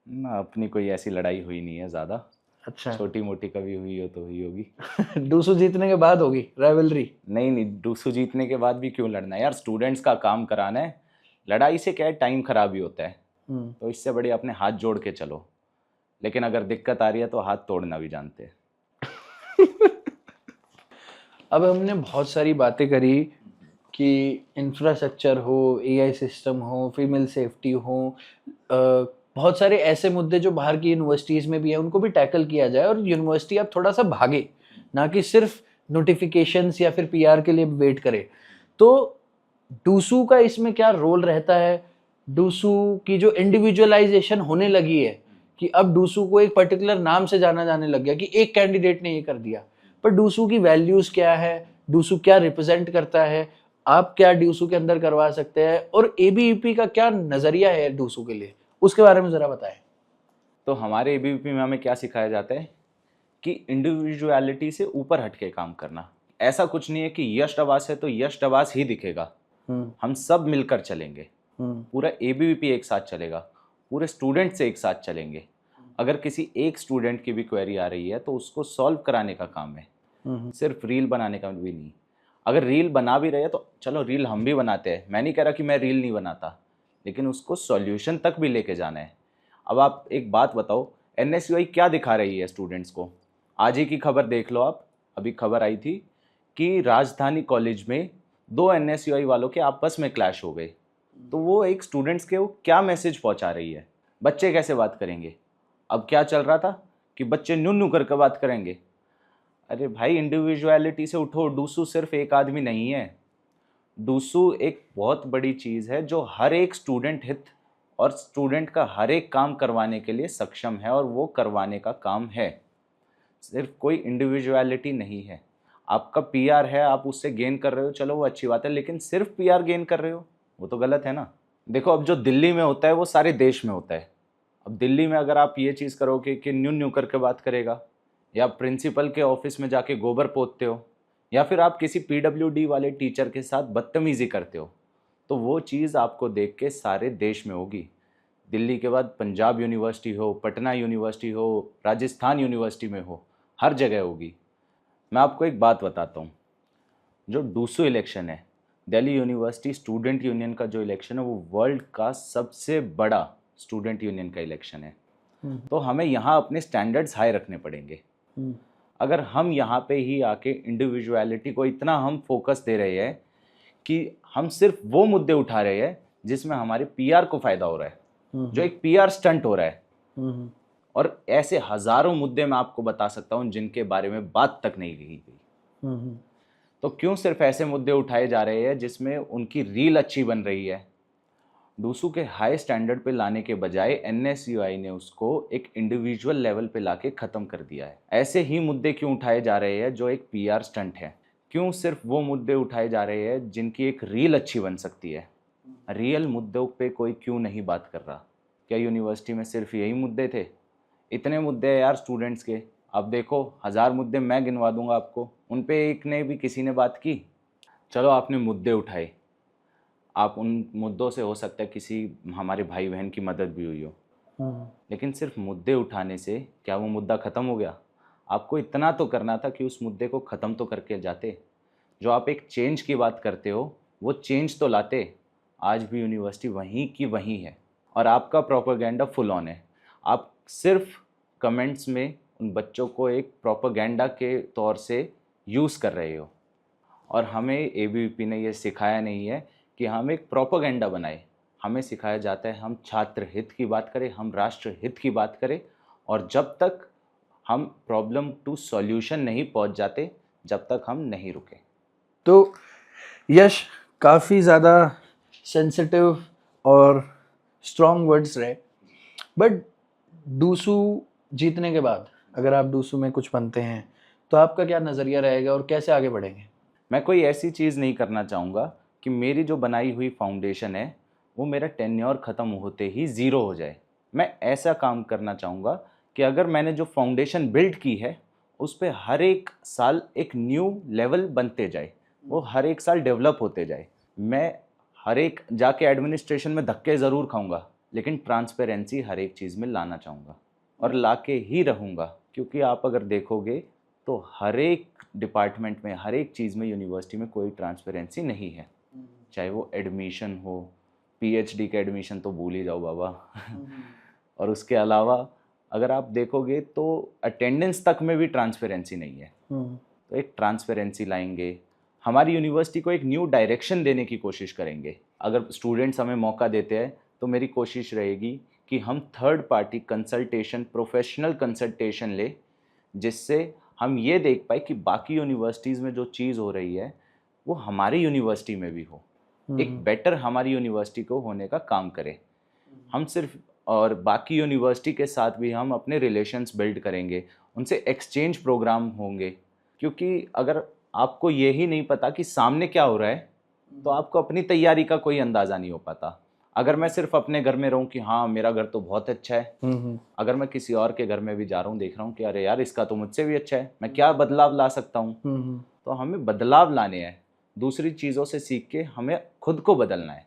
ना अपनी कोई ऐसी लड़ाई हुई नहीं है ज़्यादा, अच्छा। छोटी मोटी कभी हुई हो तो हुई होगी। डूसू जीतने के बाद होगी राइवलरी। नहीं नहीं, डूसू जीतने के बाद भी क्यों लड़ना है यार, स्टूडेंट्स का काम कराना है। लड़ाई से क्या है, टाइम खराब ही होता है। तो इससे बढ़िया अपने हाथ जोड़ के चलो, लेकिन अगर दिक्कत आ रही है तो हाथ तोड़ना भी जानते हैं। अब हमने बहुत सारी बातें करी कि इंफ्रास्ट्रक्चर हो, एआई सिस्टम हो, फीमेल सेफ्टी हो, बहुत सारे ऐसे मुद्दे जो बाहर की यूनिवर्सिटीज़ में भी है उनको भी टैकल किया जाए और यूनिवर्सिटी अब थोड़ा सा भागे, ना कि सिर्फ नोटिफिकेशंस या फिर पीआर के लिए वेट करे। तो डूसू का इसमें क्या रोल रहता है? डूसू की जो इंडिविजुअलाइजेशन होने लगी है कि अब डूसू को एक पर्टिकुलर नाम से जाना जाने लग गया कि एक कैंडिडेट ने ये कर दिया, पर डूसू की वैल्यूज क्या है, डूसू क्या रिप्रेजेंट करता है, आप क्या डूसू के अंदर करवा सकते हैं और एबीवीपी का क्या नजरिया है डूसू के लिए, उसके बारे में जरा बताएं। तो हमारे एबीवीपी में हमें क्या सिखाया जाता है कि इंडिविजुअलिटी से ऊपर हट के काम करना। ऐसा कुछ नहीं है कि यश डबास है तो यश डबास ही दिखेगा। हम सब मिलकर चलेंगे, पूरा एबीवीपी एक साथ चलेगा, पूरे स्टूडेंट से एक साथ चलेंगे। अगर किसी एक स्टूडेंट की भी क्वेरी आ रही है तो उसको सॉल्व कराने का काम है, सिर्फ रील बनाने का भी नहीं। अगर रील बना भी रहे हैं तो चलो रील हम भी बनाते हैं, मैं नहीं कह रहा कि मैं रील नहीं बनाता, लेकिन उसको सॉल्यूशन तक भी लेके जाना है। अब आप एक बात बताओ, एनएसयूआई क्या दिखा रही है स्टूडेंट्स को? आज ही की खबर देख लो आप, अभी खबर आई थी कि राजधानी कॉलेज में 2 एनएसयूआई वालों के आपस में क्लैश हो गए। तो वो एक स्टूडेंट्स के वो क्या मैसेज पहुंचा रही है? बच्चे कैसे बात करेंगे? अब क्या चल रहा था कि बच्चे न्यू न्यू करके बात करेंगे। अरे भाई इंडिविजुअलिटी से उठो, डूसू सिर्फ एक आदमी नहीं है। डूसू एक बहुत बड़ी चीज़ है जो हर एक स्टूडेंट हित और स्टूडेंट का हर एक काम करवाने के लिए सक्षम है, और वो करवाने का काम है, सिर्फ कोई इंडिविजुअलिटी नहीं है। आपका पीआर है, आप उससे गेन कर रहे हो, चलो वो अच्छी बात है, लेकिन सिर्फ पीआर गेन कर रहे हो वो तो गलत है ना। देखो अब जो दिल्ली में होता है वो सारे देश में होता है। अब दिल्ली में अगर आप ये चीज़ करोगे कि न्यू न्यू करके बात करेगा, या प्रिंसिपल के ऑफिस में जाके गोबर पोतते हो, या फिर आप किसी पीडब्ल्यूडी वाले टीचर के साथ बदतमीज़ी करते हो, तो वो चीज़ आपको देख के सारे देश में होगी। दिल्ली के बाद पंजाब यूनिवर्सिटी हो, पटना यूनिवर्सिटी हो, राजस्थान यूनिवर्सिटी में हो, हर जगह होगी। मैं आपको एक बात बताता हूँ, जो डूसू इलेक्शन है दिल्ली यूनिवर्सिटी स्टूडेंट यूनियन का जो इलेक्शन है वो वर्ल्ड का सबसे बड़ा स्टूडेंट यूनियन का इलेक्शन है। तो हमें यहाँ अपने स्टैंडर्ड्स हाई रखने पड़ेंगे। अगर हम यहाँ पे ही आके इंडिविजुअलिटी को इतना हम फोकस दे रहे हैं कि हम सिर्फ वो मुद्दे उठा रहे हैं जिसमें हमारे पीआर को फायदा हो रहा है, जो एक पीआर स्टंट हो रहा है, और ऐसे हजारों मुद्दे मैं आपको बता सकता हूँ जिनके बारे में बात तक नहीं की गई। तो क्यों सिर्फ ऐसे मुद्दे उठाए जा रहे हैं जिसमें उनकी रील अच्छी बन रही है? डूसू के हाई स्टैंडर्ड पे लाने के बजाय एनएसयूआई ने उसको एक इंडिविजुअल लेवल पे लाके ख़त्म कर दिया है। ऐसे ही मुद्दे क्यों उठाए जा रहे हैं जो एक पीआर स्टंट है? क्यों सिर्फ वो मुद्दे उठाए जा रहे हैं जिनकी एक रील अच्छी बन सकती है? रियल मुद्दों पे कोई क्यों नहीं बात कर रहा? क्या यूनिवर्सिटी में सिर्फ यही मुद्दे थे? इतने मुद्दे हैं यार स्टूडेंट्स के। अब देखो 1000 मुद्दे मैं गिनवा दूंगा आपको, उन पे एक ने भी किसी ने बात की? चलो आपने मुद्दे उठाए, आप उन मुद्दों से हो सकता है किसी हमारे भाई बहन की मदद भी हुई हो, लेकिन सिर्फ मुद्दे उठाने से क्या वो मुद्दा ख़त्म हो गया? आपको इतना तो करना था कि उस मुद्दे को ख़त्म तो करके जाते। जो आप एक चेंज की बात करते हो वो चेंज तो लाते। आज भी यूनिवर्सिटी वहीं की वहीं है और आपका प्रोपेगेंडा फुल ऑन है। आप सिर्फ कमेंट्स में उन बच्चों को एक प्रोपेगेंडा के तौर से यूज़ कर रहे हो, और हमें एबीवीपी ने ये सिखाया नहीं है कि हम एक प्रोपेगेंडा बनाए। हमें सिखाया जाता है हम छात्र हित की बात करें, हम राष्ट्र हित की बात करें, और जब तक हम प्रॉब्लम टू सॉल्यूशन नहीं पहुंच जाते जब तक हम नहीं रुके। तो यश, काफ़ी ज़्यादा सेंसिटिव और स्ट्रॉन्ग वर्ड्स रहे, बट डूसू जीतने के बाद अगर आप डूसू में कुछ बनते हैं तो आपका क्या नज़रिया रहेगा और कैसे आगे बढ़ेंगे? मैं कोई ऐसी चीज़ नहीं करना चाहूँगा कि मेरी जो बनाई हुई फाउंडेशन है वो मेरा टेन्योर ख़त्म होते ही ज़ीरो हो जाए। मैं ऐसा काम करना चाहूँगा कि अगर मैंने जो फाउंडेशन बिल्ड की है उस पर हर एक साल एक न्यू लेवल बनते जाए, वो हर एक साल डेवलप होते जाए। मैं हर एक जाके एडमिनिस्ट्रेशन में धक्के ज़रूर खाऊंगा, लेकिन ट्रांसपेरेंसी हर एक चीज़ में लाना चाहूँगा और लाके ही रहूँगा। क्योंकि आप अगर देखोगे तो हर एक डिपार्टमेंट में, हर एक चीज़ में यूनिवर्सिटी में कोई ट्रांसपेरेंसी नहीं है। चाहे वो एडमिशन हो, पीएचडी का एडमिशन तो भूल ही जाओ बाबा। और उसके अलावा अगर आप देखोगे तो अटेंडेंस तक में भी ट्रांसपेरेंसी नहीं है। तो एक ट्रांसपेरेंसी लाएंगे, हमारी यूनिवर्सिटी को एक न्यू डायरेक्शन देने की कोशिश करेंगे। अगर स्टूडेंट्स हमें मौका देते हैं तो मेरी कोशिश रहेगी कि हम third party consultation, professional consultation ले, जिससे हम ये देख पाए कि बाकी यूनिवर्सिटीज़ में जो चीज़ हो रही है वो हमारी यूनिवर्सिटी में भी हो, एक बेटर हमारी यूनिवर्सिटी को होने का काम करे। हम सिर्फ, और बाकी यूनिवर्सिटी के साथ भी हम अपने रिलेशंस बिल्ड करेंगे, उनसे एक्सचेंज प्रोग्राम होंगे। क्योंकि अगर आपको यही नहीं पता कि सामने क्या हो रहा है तो आपको अपनी तैयारी का कोई अंदाज़ा नहीं हो पाता। अगर मैं सिर्फ अपने घर में रहूं कि हाँ मेरा घर तो बहुत अच्छा है, अगर मैं किसी और के घर में भी जा रहा हूँ देख रहा हूँ कि अरे यार इसका तो मुझसे भी अच्छा है, मैं क्या बदलाव ला सकता हूँ, तो हमें बदलाव लाने हैं। दूसरी चीज़ों से सीख के हमें खुद को बदलना है।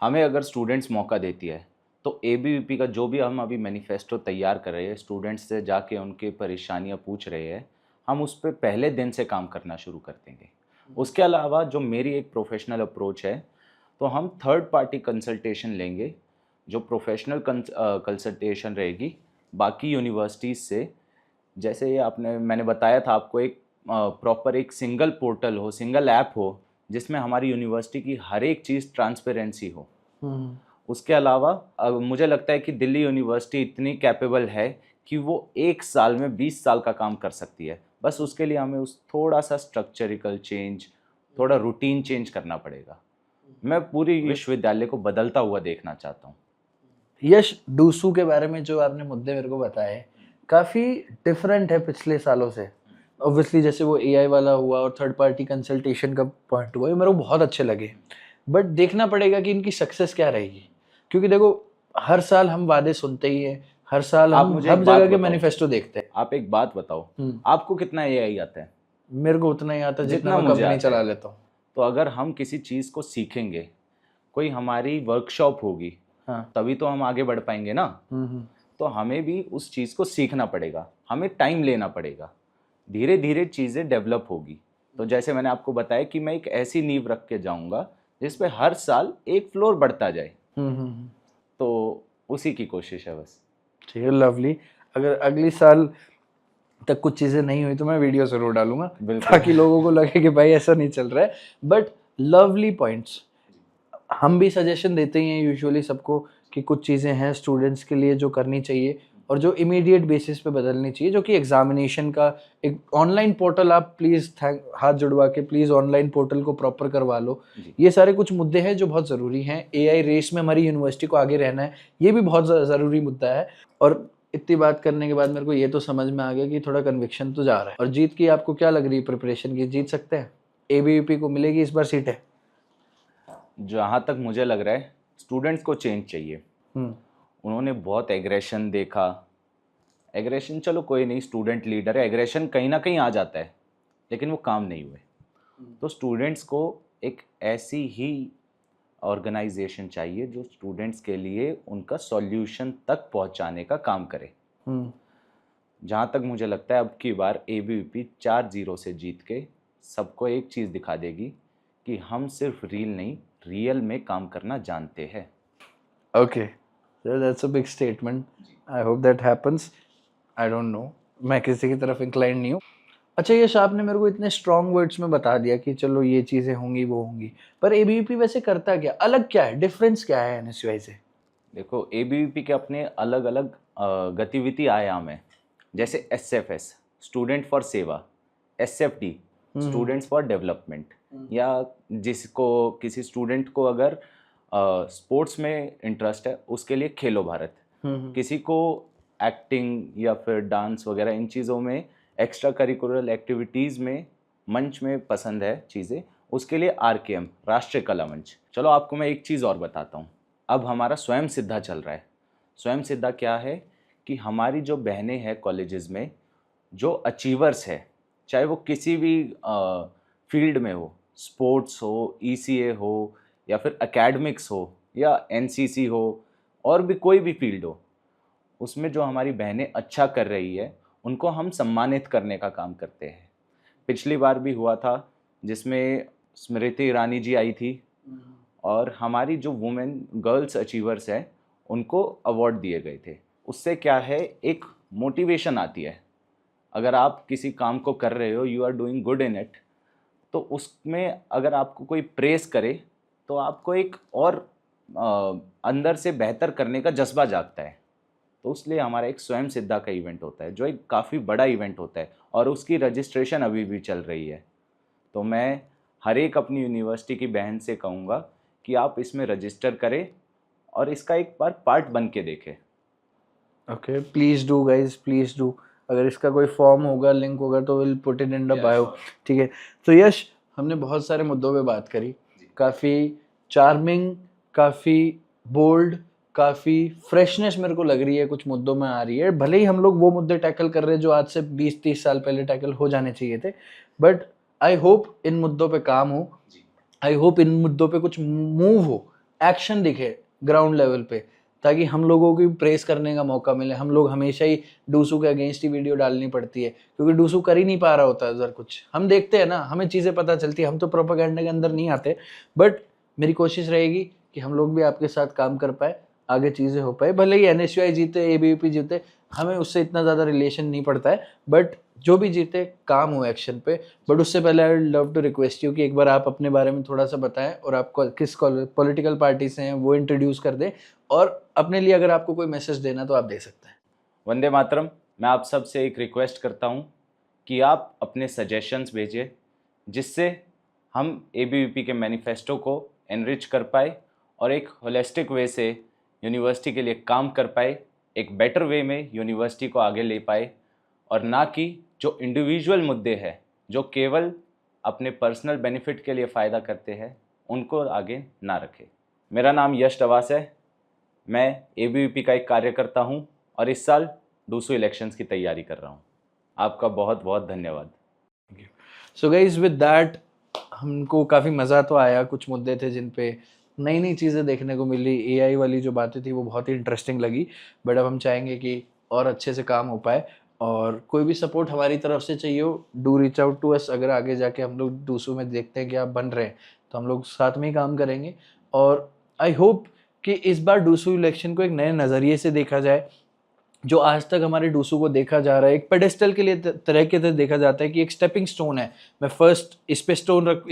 हमें अगर स्टूडेंट्स मौका देती है तो एबीवीपी का जो भी हम अभी मैनिफेस्टो तैयार कर रहे हैं, स्टूडेंट्स से जाके उनकी परेशानियाँ पूछ रहे हैं, हम उस पर पहले दिन से काम करना शुरू कर देंगे। उसके अलावा जो मेरी एक प्रोफेशनल अप्रोच है, तो हम थर्ड पार्टी कंसल्टेशन लेंगे, जो प्रोफेशनल कंसल्टेशन रहेगी बाकी यूनिवर्सिटीज़ से। जैसे मैंने बताया था आपको, एक प्रॉपर एक सिंगल पोर्टल हो, सिंगल ऐप हो, जिसमें हमारी यूनिवर्सिटी की हर एक चीज़ ट्रांसपेरेंसी हो। उसके अलावा मुझे लगता है कि दिल्ली यूनिवर्सिटी इतनी कैपेबल है कि वो एक साल में 20 साल का काम कर सकती है। बस उसके लिए हमें उस थोड़ा सा स्ट्रक्चरिकल चेंज, थोड़ा रूटीन चेंज करना पड़ेगा। मैं पूरी विश्वविद्यालय को बदलता हुआ देखना चाहता हूँ। यश, डूसू के बारे में जो आपने मुद्दे मेरे को बताए काफ़ी डिफरेंट है पिछले सालों से। ऑब्वियसली जैसे वो एआई वाला हुआ और थर्ड पार्टी कंसल्टेशन का पॉइंट हुआ, ये मेरे को बहुत अच्छे लगे, बट देखना पड़ेगा कि इनकी सक्सेस क्या रहेगी। क्योंकि देखो हर साल हम वादे सुनते ही हैं, हर साल हम हर जगह के मैनिफेस्टो देखते हैं। आप एक बात बताओ, आपको कितना एआई आता है? मेरे को उतना ही आता है जितना मैं कंपनी चला लेता हूँ। तो अगर हम किसी चीज़ को सीखेंगे, कोई हमारी वर्कशॉप होगी, तभी तो हम आगे बढ़ पाएंगे ना। तो हमें भी उस चीज़ को सीखना पड़ेगा, हमें टाइम लेना पड़ेगा, धीरे धीरे चीज़ें डेवलप होगी। तो जैसे मैंने आपको बताया कि मैं एक ऐसी नींव रख के जाऊँगा जिसपे हर साल एक फ्लोर बढ़ता जाए। हम्म। तो उसी की कोशिश है बस। ठीक है, लवली। अगर अगली साल तक कुछ चीज़ें नहीं हुई तो मैं वीडियो ज़रूर डालूंगा, ताकि लोगों को लगे कि भाई ऐसा नहीं चल रहा है। But lovely points. हम भी सजेशन देते ही हैं यूजुअली सबको कि कुछ चीज़ें हैं स्टूडेंट्स के लिए जो करनी चाहिए और जो इमीडिएट बेसिस पे बदलनी चाहिए, जो कि एग्जामिनेशन का एक ऑनलाइन पोर्टल, आप प्लीज़ हाथ जुड़वा के प्लीज़ ऑनलाइन पोर्टल को प्रॉपर करवा लो। ये सारे कुछ मुद्दे हैं जो बहुत ज़रूरी हैं। एआई रेस में हमारी यूनिवर्सिटी को आगे रहना है, ये भी बहुत ज़रूरी मुद्दा है। और इतनी बात करने के बाद मेरे को ये तो समझ में आ गया कि थोड़ा कन्विक्शन तो जा रहा है। और जीत की आपको क्या लग रही है प्रिपरेशन की, जीत सकते हैं? एबीवीपी को मिलेगी इस बार सीटें? जहाँ तक मुझे लग रहा है स्टूडेंट्स को चेंज चाहिए। उन्होंने बहुत एग्रेशन देखा। एग्रेशन चलो कोई नहीं, स्टूडेंट लीडर है, एग्रेशन कहीं ना कहीं आ जाता है, लेकिन वो काम नहीं हुए। तो स्टूडेंट्स को एक ऐसी ही ऑर्गेनाइजेशन चाहिए जो स्टूडेंट्स के लिए उनका सॉल्यूशन तक पहुंचाने का काम करे। जहाँ तक मुझे लगता है अब की बार एबीवीपी 4-0 से जीत के सबको एक चीज़ दिखा देगी कि हम सिर्फ रील नहीं, रियल में काम करना जानते हैं। Okay, that's a big statement. I hope that happens. I don't know, मैं किसी की तरफ इंक्लाइन नहीं हूँ। अच्छा, यश आपने मेरे को इतने स्ट्रॉन्ग वर्ड्स में बता दिया कि चलो ये चीज़ें होंगी वो होंगी, पर एबीवीपी वैसे करता क्या, अलग क्या है, डिफरेंस क्या है एनएसयूआई से? देखो, एबीवीपी के अपने अलग अलग गतिविधि आयाम है। जैसे एसएफएस, स्टूडेंट फॉर सेवा, एसएफडी, स्टूडेंट्स फॉर डेवलपमेंट, या जिसको किसी स्टूडेंट को अगर स्पोर्ट्स में इंटरेस्ट है उसके लिए खेलो भारत, किसी को एक्टिंग या फिर डांस वगैरह इन चीज़ों में, एक्स्ट्रा करिकुलर एक्टिविटीज़ में, मंच में पसंद है चीज़ें, उसके लिए आरकेएम, राष्ट्रीय कला मंच। चलो आपको मैं एक चीज़ और बताता हूँ। अब हमारा स्वयं सिद्धा चल रहा है। स्वयं सिद्धा क्या है कि हमारी जो बहनें हैं कॉलेजेस में, जो अचीवर्स है, चाहे वो किसी भी फील्ड में हो, स्पोर्ट्स हो, ईसीए हो, या फिर एकेडमिक्स हो, या एनसीसी हो, और भी कोई भी फील्ड हो, उसमें जो हमारी बहनें अच्छा कर रही है उनको हम सम्मानित करने का काम करते हैं। पिछली बार भी हुआ था जिसमें स्मृति ईरानी जी आई थी, और हमारी जो वुमेन गर्ल्स अचीवर्स हैं उनको अवार्ड दिए गए थे। उससे क्या है, एक मोटिवेशन आती है। अगर आप किसी काम को कर रहे हो, you are doing good in it, तो उसमें अगर आपको कोई प्रेस करे तो आपको एक और अंदर से बेहतर करने का जज्बा जागता है। तो इसलिए हमारा एक स्वयं सिद्धा का इवेंट होता है जो एक काफ़ी बड़ा इवेंट होता है, और उसकी रजिस्ट्रेशन अभी भी चल रही है। तो मैं हर एक अपनी यूनिवर्सिटी की बहन से कहूँगा कि आप इसमें रजिस्टर करें और इसका एक बार पार्ट बन के देखें। Okay, please do guys, please do. अगर इसका कोई फॉर्म होगा, लिंक होगा, तो will put it in the bio. ठीक है, तो यश, हमने बहुत सारे मुद्दों पे बात करी, काफ़ी चार्मिंग, काफ़ी बोल्ड, काफ़ी फ्रेशनेस मेरे को लग रही है कुछ मुद्दों में आ रही है। भले ही हम लोग वो मुद्दे टैकल कर रहे हैं जो आज से 20-30 साल पहले टैकल हो जाने चाहिए थे, बट आई होप इन मुद्दों पे काम हो। आई होप इन मुद्दों पे कुछ मूव हो, एक्शन दिखे ग्राउंड लेवल पे, ताकि हम लोगों की प्रेस करने का मौका मिले। हम लोग हमेशा ही डूसू के अगेंस्ट ही वीडियो डालनी पड़ती है, क्योंकि डूसू कर ही नहीं पा रहा होता इधर कुछ। हम देखते हैं ना, हमें चीज़ें पता चलती है, हम तो प्रोपेगेंडा के अंदर नहीं आते। बट मेरी कोशिश रहेगी कि हम लोग भी आपके साथ काम कर पाए, आगे चीज़ें हो पाए। भले ही एनएसयूआई जीते, एबीवीपी जीते, हमें उससे इतना ज़्यादा रिलेशन नहीं पड़ता है, बट जो भी जीते काम हो एक्शन पे। बट उससे पहले I would love to request you कि एक बार आप अपने बारे में थोड़ा सा बताएं, और आप किस पॉलिटिकल पार्टी से हैं वो इंट्रोड्यूस कर दें, और अपने लिए अगर आपको कोई मैसेज देना तो आप दे सकते हैं। वंदे मातरम। मैं आप सब से एक रिक्वेस्ट करता हूँ कि आप अपने सजेशंस भेजें, जिससे हम एबीवीपी के मैनिफेस्टो को एनरिच कर पाए और एक होलिस्टिक वे से यूनिवर्सिटी के लिए काम कर पाए, एक बेटर वे में यूनिवर्सिटी को आगे ले पाए, और ना कि जो इंडिविजुअल मुद्दे हैं जो केवल अपने पर्सनल बेनिफिट के लिए फ़ायदा करते हैं उनको आगे ना रखें। मेरा नाम यश टवास है, मैं एबीवीपी का एक कार्यकर्ता हूं और इस साल डूसू इलेक्शंस की तैयारी कर रहा हूं। आपका बहुत बहुत धन्यवाद। सो गाइज, विद दैट हमको काफ़ी मज़ा तो आया। कुछ मुद्दे थे जिन पे नई नई चीज़ें देखने को मिली। एआई वाली जो बातें थी वो बहुत ही इंटरेस्टिंग लगी, बट अब हम चाहेंगे कि और अच्छे से काम हो पाए। और कोई भी सपोर्ट हमारी तरफ से चाहिए हो, do reach out to us. अगर आगे जाके हम लोग डूसू में देखते हैं कि आप बन रहे हैं, तो हम लोग साथ में ही काम करेंगे। और आई होप कि इस बार डूसू इलेक्शन को एक नए नज़रिए से देखा जाए। जो आज तक हमारे डूसू को देखा जा रहा है एक पेडेस्टल के लिए तरह के तरह देखा जाता है कि एक स्टेपिंग स्टोन है, मैं फर्स्ट इस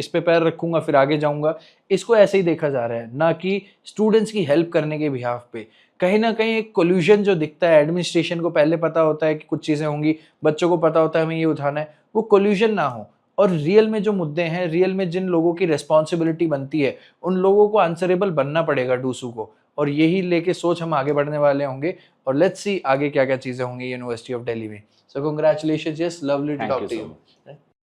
पे पैर रखूंगा फिर आगे जाऊंगा, इसको ऐसे ही देखा जा रहा है, ना कि स्टूडेंट्स की हेल्प करने के बिहाफ पे। कहीं ना कहीं एक कोल्यूशन जो दिखता है, एडमिनिस्ट्रेशन को पहले पता होता है कि कुछ चीज़ें होंगी, बच्चों को पता होता है हमें ये उठाना है, वो कोल्यूशन ना हो और रियल में जो मुद्दे हैं, रियल में जिन लोगों की रिस्पॉन्सिबिलिटी बनती है, उन लोगों को आंसरेबल बनना पड़ेगा डूसू को। और यही लेके सोच हम आगे बढ़ने वाले होंगे और लेट्स सी आगे क्या क्या चीज़ें होंगी यूनिवर्सिटी ऑफ दिल्ली में। So congratulation, yes, lovely to talk to you.